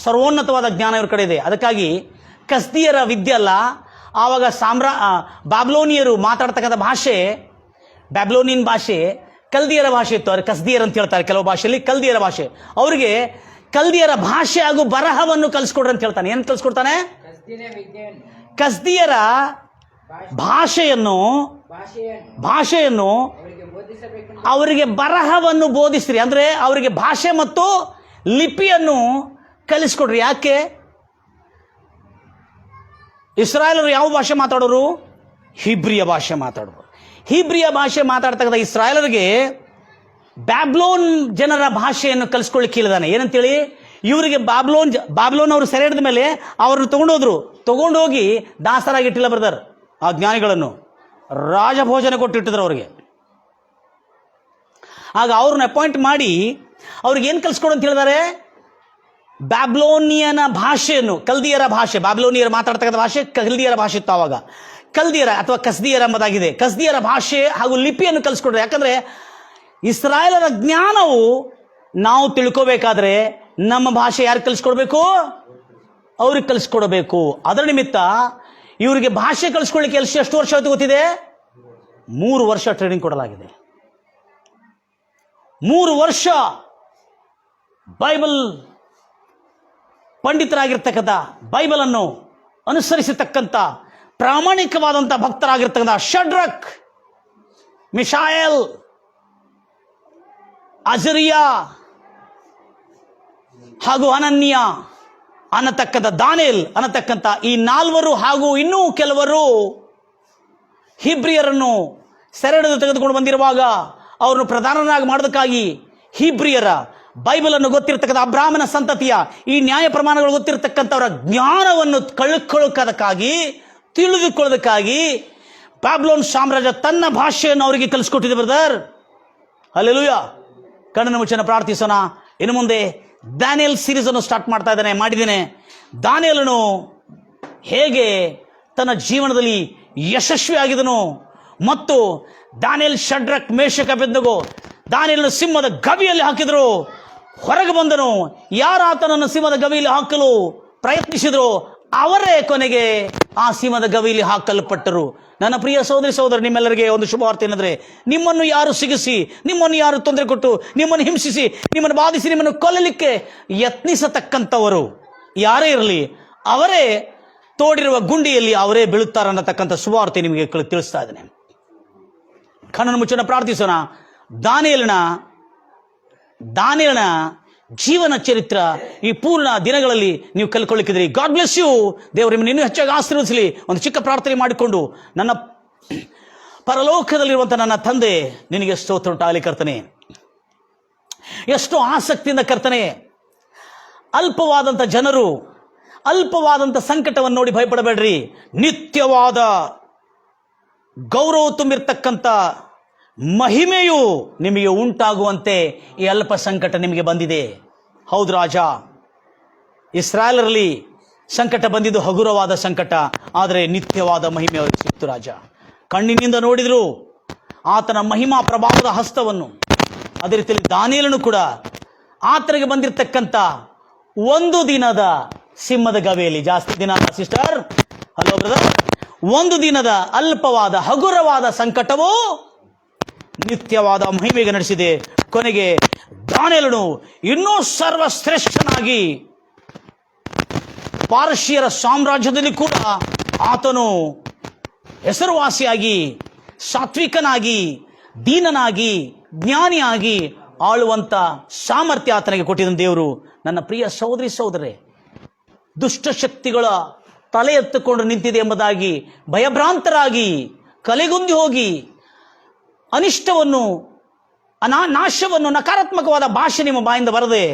ಸರ್ವೋನ್ನತವಾದ ಜ್ಞಾನ ಇವ್ರ ಕಡೆ ಇದೆ. ಅದಕ್ಕಾಗಿ ಕಸ್ದಿಯರ ವಿದ್ಯೆ ಅಲ್ಲ. ಆವಾಗ ಬ್ಯಾಬಿಲೋನಿಯರು ಮಾತಾಡ್ತಕ್ಕಂಥ ಭಾಷೆ, ಬ್ಯಾಬಿಲೋನಿಯನ್ ಭಾಷೆ ಕಲ್ದಿಯರ ಭಾಷೆ ಇತ್ತು. ಅವ್ರು ಕಸ್ದಿಯರ್ ಅಂತ ಹೇಳ್ತಾರೆ ಕೆಲವು ಭಾಷೆಯಲ್ಲಿ, ಕಲ್ದಿಯರ ಭಾಷೆ. ಅವರಿಗೆ ಕಲ್ದಿಯರ ಭಾಷೆ ಹಾಗೂ ಬರಹವನ್ನು ಕಲಿಸ್ಕೊಡ್ರಿ ಅಂತ ಹೇಳ್ತಾನೆ. ಏನು ಕಲಿಸ್ಕೊಡ್ತಾನೆ? ಕಸ್ದಿಯರ ಭಾಷೆಯನ್ನು ಅವರಿಗೆ ಬರಹವನ್ನು ಬೋಧಿಸ್ರಿ. ಅಂದ್ರೆ ಅವರಿಗೆ ಭಾಷೆ ಮತ್ತು ಲಿಪಿಯನ್ನು ಕಲಿಸ್ಕೊಡ್ರಿ. ಯಾಕೆ? ಇಸ್ರಾಯೇಲರು ಯಾವ ಭಾಷೆ ಮಾತಾಡೋರು? ಹೀಬ್ರಿಯ ಭಾಷೆ ಮಾತಾಡೋರು. ಹೀಬ್ರಿಯ ಭಾಷೆ ಮಾತಾಡ್ತಕ್ಕಂಥ ಇಸ್ರಾಯೇಲರಿಗೆ ಬ್ಯಾಬಿಲೋನ್ ಜನರ ಭಾಷೆಯನ್ನು ಕಲಿಸ್ಕೊಳ್ಳಿಕ್ಕಿಲ್ಲದಾನೆ. ಏನಂತೇಳಿ, ಇವರಿಗೆ ಬಾಬ್ಲೋನ್ ಅವರು ಸೆರೆ ಹಿಡಿದ ಮೇಲೆ ಅವ್ರನ್ನ ತಗೊಂಡೋಗಿ ದಾಸರಾಗಿಟ್ಟಿಲ್ಲ ಬ್ರದರ್. ಆ ಜ್ಞಾನಿಗಳನ್ನು ರಾಜಭೋಜನ ಕೊಟ್ಟಿಟ್ಟಿದ್ರು ಅವ್ರಿಗೆ. ಆಗ ಅವ್ರನ್ನ ಅಪಾಯಿಂಟ್ ಮಾಡಿ ಅವ್ರಿಗೆ ಏನು ಕಲಿಸ್ಕೊಡು ಅಂತ ಹೇಳಿದ್ದಾರೆ? ಬ್ಯಾಬಿಲೋನಿಯನ ಭಾಷೆಯನ್ನು, ಕಲ್ದಿಯರ ಭಾಷೆ, ಬ್ಯಾಬಿಲೋನಿಯರು ಮಾತಾಡ್ತಕ್ಕಂಥ ಭಾಷೆ ಕಲ್ದಿಯರ ಭಾಷೆ ಇತ್ತು ಆವಾಗ. ಕಲ್ದಿಯರ ಅಥವಾ ಕಸ್ದಿಯರ ಎಂಬುದಾಗಿದೆ. ಕಸ್ದಿಯರ ಭಾಷೆ ಹಾಗೂ ಲಿಪಿಯನ್ನು ಕಲಿಸ್ಕೊಡ್ರಿ. ಯಾಕಂದ್ರೆ ಇಸ್ರಾಯೇಲರ ಜ್ಞಾನವು ನಾವು ತಿಳ್ಕೋಬೇಕಾದ್ರೆ ನಮ್ಮ ಭಾಷೆ ಯಾರು ಕಲಿಸ್ಕೊಡ್ಬೇಕು? ಅವ್ರಿಗೆ ಕಲಿಸ್ಕೊಡ್ಬೇಕು. ಅದರ ನಿಮಿತ್ತ ಇವರಿಗೆ ಭಾಷೆ ಕಲಿಸ್ಕೊಳ್ಳಿಕ್ಕೆ ಎಷ್ಟು ವರ್ಷ ಆಯ್ತು ಗೊತ್ತಿದೆ? 3 ವರ್ಷ ಟ್ರೈನಿಂಗ್ ಕೊಡಲಾಗಿದೆ. 3 ವರ್ಷ ಬೈಬಲ್ ಪಂಡಿತರಾಗಿರ್ತಕ್ಕಂಥ, ಬೈಬಲ್ ಅನ್ನು ಅನುಸರಿಸತಕ್ಕಂಥ ಪ್ರಾಮಾಣಿಕವಾದಂಥ ಭಕ್ತರಾಗಿರ್ತಕ್ಕಂಥ ಶಡ್ರಕ್, ಮಿಶಾಯಲ್, ಅಜರಿಯ ಹಾಗೂ ಅನನ್ಯ ಅನ್ನತಕ್ಕಂಥ ದಾನಿಯೇಲ್ ಅನ್ನತಕ್ಕಂಥ ಈ 4 ಹಾಗೂ ಇನ್ನೂ ಕೆಲವರು ಹಿಬ್ರಿಯರನ್ನು ಸೆರೆಹಿಡಿದು ತೆಗೆದುಕೊಂಡು ಬಂದಿರುವಾಗ ಅವರನ್ನು ಪ್ರಧಾನನಾಗಿ ಮಾಡೋದಕ್ಕಾಗಿ ಹಿಬ್ರಿಯರ ಬೈಬಲನ್ನು ಗೊತ್ತಿರತಕ್ಕಂಥ ಅಬ್ರಾಹ್ಮನ ಸಂತತಿಯ ಈ ನ್ಯಾಯ ಪ್ರಮಾಣಗಳು ಗೊತ್ತಿರತಕ್ಕಂಥವರ ಜ್ಞಾನವನ್ನು ಕಳ್ಕೊಳ್ಳೋದಕ್ಕಾಗಿ ತಿಳಿದುಕೊಳ್ಳೋದಕ್ಕಾಗಿ ಬ್ಯಾಬಿಲೋನ್ ಸಾಮ್ರಾಜ್ಯ ತನ್ನ ಭಾಷೆಯನ್ನು ಅವರಿಗೆ ಕಲಿಸ್ಕೊಟ್ಟಿದೆ ಬ್ರದರ್. ಹಲ್ಲೆಲೂಯ. ಕಣ್ಣನ್ನು ಮುಚ್ಚನ ಪ್ರಾರ್ಥಿಸೋಣ. ಇನ್ನು ಮುಂದೆ ದಾನಿಯೇಲ್ ಸೀರೀಸ್ ಅನ್ನು ಸ್ಟಾರ್ಟ್ ಮಾಡಿದ್ದೇನೆ. ದಾನಿಯೇಲನು ಹೇಗೆ ತನ್ನ ಜೀವನದಲ್ಲಿ ಯಶಸ್ವಿಯಾಗಿದನು ಮತ್ತು ದಾನಿಯೇಲ್ ಶಡ್ರಕ್ ಮೇಷಕ್ ಅಬೇದ್ನೆಗೋ ದಾನಿಯೇಲನು ಸಿಂಹದ ಗವಿಯಲ್ಲಿ ಹಾಕಿದರು, ಹೊರಗೆ ಬಂದನು. ಯಾರು ಆತನನ್ನು ಸಿಂಹದ ಗವಿಯಲ್ಲಿ ಹಾಕಲು ಪ್ರಯತ್ನಿಸಿದ್ರು ಅವರೇ ಕೊನೆಗೆ ಆ ಸಿಂಹದ ಗವಿಯಲ್ಲಿ ಹಾಕಲ್ಪಟ್ಟರು. ನನ್ನ ಪ್ರಿಯ ಸಹೋದರಿ ಸಹೋದರ, ನಿಮ್ಮೆಲ್ಲರಿಗೆ ಒಂದು ಶುಭವಾರ್ತೆ ಏನಂದ್ರೆ, ನಿಮ್ಮನ್ನು ಯಾರು ಸಿಗಿಸಿ, ನಿಮ್ಮನ್ನು ಯಾರು ತೊಂದರೆ ಕೊಟ್ಟು, ನಿಮ್ಮನ್ನು ಹಿಂಸಿಸಿ, ನಿಮ್ಮನ್ನು ಬಾಧಿಸಿ, ನಿಮ್ಮನ್ನು ಕೊಲ್ಲಲಿಕ್ಕೆ ಯತ್ನಿಸತಕ್ಕಂಥವರು ಯಾರೇ ಇರಲಿ ಅವರೇ ತೋಡಿರುವ ಗುಂಡಿಯಲ್ಲಿ ಅವರೇ ಬೀಳುತ್ತಾರನ್ನತಕ್ಕಂಥ ಶುಭವಾರ್ತೆ ನಿಮಗೆ ತಿಳಿಸ್ತಾ ಇದ್ದೇನೆ. ಕಣ್ಣನ್ನು ಮುಚ್ಚನ ಪ್ರಾರ್ಥಿಸೋಣ. ದಾನಿಯೇಲನ ಜೀವನ ಚರಿತ್ರ ಈ ಪೂರ್ಣ ದಿನಗಳಲ್ಲಿ ನೀವು ಕಲ್ಕೊಳ್ಳಿಕ್ಕಿದ್ರಿ. God bless you. ದೇವರು ನಿಮ್ಮನ್ನು ಇನ್ನೂ ಹೆಚ್ಚಾಗಿ ಆಶೀರ್ವದಿಸಲಿ. ಒಂದು ಚಿಕ್ಕ ಪ್ರಾರ್ಥನೆ ಮಾಡಿಕೊಂಡು, ನನ್ನ ಪರಲೋಕದಲ್ಲಿರುವಂಥ ನನ್ನ ತಂದೆ, ನಿನಗೆ ಸ್ತೋತ್ರ ಉಂಟಾಗಲಿ ಕರ್ತನೆ. ಎಷ್ಟು ಆಸಕ್ತಿಯಿಂದ ಕರ್ತನೆ, ಅಲ್ಪವಾದಂಥ ಜನರು ಅಲ್ಪವಾದಂಥ ಸಂಕಟವನ್ನು ನೋಡಿ ಭಯಪಡಬೇಡ್ರಿ. ನಿತ್ಯವಾದ ಗೌರವ ತುಂಬಿರ್ತಕ್ಕಂಥ ಮಹಿಮೆಯು ನಿಮಗೆ ಉಂಟಾಗುವಂತೆ ಈ ಅಲ್ಪ ಸಂಕಟ ನಿಮಗೆ ಬಂದಿದೆ. ಹೌದು ರಾಜ, ಇಸ್ರಾಯೇಲರಲ್ಲಿ ಸಂಕಟ ಬಂದಿದ್ದು ಹಗುರವಾದ ಸಂಕಟ, ಆದರೆ ನಿತ್ಯವಾದ ಮಹಿಮೆ ಅವರಿಗೆ ಸಿಕ್ತು ರಾಜ. ಕಣ್ಣಿನಿಂದ ನೋಡಿದ್ರು ಆತನ ಮಹಿಮಾ ಪ್ರಭಾವದ ಹಸ್ತವನ್ನು. ಅದೇ ರೀತಿಯಲ್ಲಿ ದಾನಿಯೇಲನು ಕೂಡ ಆತನಿಗೆ ಬಂದಿರತಕ್ಕಂಥ ಒಂದು ದಿನದ ಸಿಂಹದ ಗವಿಯಲ್ಲಿ, ಜಾಸ್ತಿ ದಿನ ಸಿಸ್ಟರ್, ಹಲೋ ಬ್ರದರ್, ಒಂದು ದಿನದ ಅಲ್ಪವಾದ ಹಗುರವಾದ ಸಂಕಟವು ನಿತ್ಯವಾದ ಮಹಿಮೆಗೆ ನಡೆಸಿದೆ. ಕೊನೆಗೆ ದಾನಿಯೇಲನು ಇನ್ನೂ ಸರ್ವಶ್ರೇಷ್ಠನಾಗಿ ಪಾರಸಿಯರ ಸಾಮ್ರಾಜ್ಯದಲ್ಲಿ ಕೂಡ ಆತನು ಹೆಸರುವಾಸಿಯಾಗಿ, ಸಾತ್ವಿಕನಾಗಿ, ದೀನನಾಗಿ, ಜ್ಞಾನಿಯಾಗಿ ಆಳುವಂತ ಸಾಮರ್ಥ್ಯ ಆತನಿಗೆ ಕೊಟ್ಟಿದ್ದ ದೇವರು. ನನ್ನ ಪ್ರಿಯ ಸಹೋದರಿ ಸಹೋದರರೇ, ದುಷ್ಟಶಕ್ತಿಗಳ ತಲೆ ಎತ್ತುಕೊಂಡು ನಿಂತಿದೆ ಎಂಬುದಾಗಿ ಭಯಭ್ರಾಂತರಾಗಿ ಕಲೆಗುಂದಿ ಹೋಗಿ ಅನಿಷ್ಟವನ್ನು, ನಾಶವನ್ನು, ನಕಾರಾತ್ಮಕವಾದ ಭಾಷೆ ನಿಮ್ಮ ಬಾಯಿಂದ ಬರದೆ,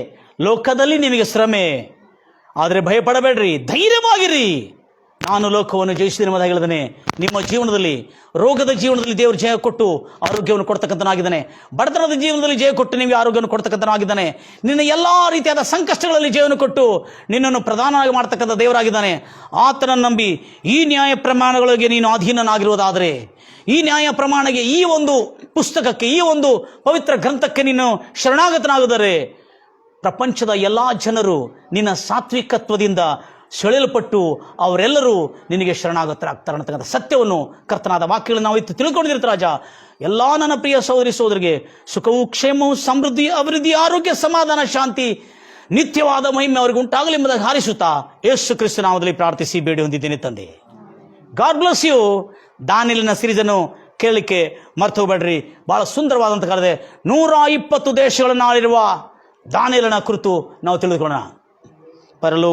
ಲೋಕದಲ್ಲಿ ನಿಮಗೆ ಶ್ರಮೆ, ಆದರೆ ಭಯಪಡಬೇಡ್ರಿ, ಧೈರ್ಯವಾಗಿರಿ, ನಾನು ಲೋಕವನ್ನು ಜಯಿಸಿದ ಎಂಬುದಾಗಿ ಹೇಳಿದ್ದಾನೆ. ನಿಮ್ಮ ಜೀವನದಲ್ಲಿ, ರೋಗದ ಜೀವನದಲ್ಲಿ ದೇವರು ಜಯ ಕೊಟ್ಟು ಆರೋಗ್ಯವನ್ನು ಕೊಡ್ತಕ್ಕಂಥನಾಗಿದ್ದಾನೆ. ಬಡತನದ ಜೀವನದಲ್ಲಿ ಜಯ ಕೊಟ್ಟು ನಿಮಗೆ ಆರೋಗ್ಯವನ್ನು ಕೊಡ್ತಕ್ಕಂಥನಾಗಿದ್ದಾನೆ. ನಿನ್ನ ಎಲ್ಲ ರೀತಿಯಾದ ಸಂಕಷ್ಟಗಳಲ್ಲಿ ಜಯವನ್ನು ಕೊಟ್ಟು ನಿನ್ನನ್ನು ಪ್ರಧಾನವಾಗಿ ಮಾಡ್ತಕ್ಕಂಥ ದೇವರಾಗಿದ್ದಾನೆ. ಆತನನ್ನು ನಂಬಿ ಈ ನ್ಯಾಯ ಪ್ರಮಾಣಗಳಿಗೆ ನೀನು ಅಧೀನನಾಗಿರುವುದಾದರೆ, ಈ ನ್ಯಾಯ ಪ್ರಮಾಣಕ್ಕೆ, ಈ ಒಂದು ಪುಸ್ತಕಕ್ಕೆ, ಈ ಒಂದು ಪವಿತ್ರ ಗ್ರಂಥಕ್ಕೆ ನೀನು ಶರಣಾಗತನಾಗಿದ್ದಾರೆ, ಪ್ರಪಂಚದ ಎಲ್ಲ ಜನರು ನಿನ್ನ ಸಾತ್ವಿಕತ್ವದಿಂದ ಸೆಳೆಯಲ್ಪಟ್ಟು ಅವರೆಲ್ಲರೂ ನಿನಗೆ ಶರಣಾಗತರಾಗ್ತಾರೆ ಅನ್ನತಕ್ಕಂಥ ಸತ್ಯವನ್ನು ಕರ್ತನಾದ ವಾಕ್ಯಗಳನ್ನು ನಾವು ಇತ್ತು ತಿಳ್ಕೊಂಡಿರ್ತಾರೆ ರಾಜ. ಎಲ್ಲ ನನ್ನ ಪ್ರಿಯ ಸಹೋದರಿ ಸಹೋದರಿಗೆ ಸುಖವು, ಕ್ಷೇಮವು, ಸಮೃದ್ಧಿ, ಅಭಿವೃದ್ಧಿ, ಆರೋಗ್ಯ, ಸಮಾಧಾನ, ಶಾಂತಿ, ನಿತ್ಯವಾದ ಮಹಿಮೆ ಅವರಿಗೆ ಉಂಟಾಗಲಿ ಎಂಬುದಾಗಿ ಹಾರಿಸುತ್ತಾ ಯೇಸು ಕ್ರಿಸ್ತ ನಾಮದಲ್ಲಿ ಪ್ರಾರ್ಥಿಸಿ ಬೇಡಿ ಹೊಂದಿದ್ದೇನೆ ತಂದೆ. God bless you. ದಾನಿಯೇಲನ ಸಿರೀಸನ್ನು ಕೇಳಲಿಕ್ಕೆ ಮರ್ತು ಹೋಗಬೇಡ್ರಿ. ಬಹಳ ಸುಂದರವಾದಂಥ ಕಾಲದೆ 120 ದೇಶಗಳನ್ನು ಆಳಿರುವ ದಾನಿಯೇಲನ ಕುರಿತು ನಾವು ತಿಳಿದುಕೊಳ್ಳೋಣ. ಪರಲೋಕ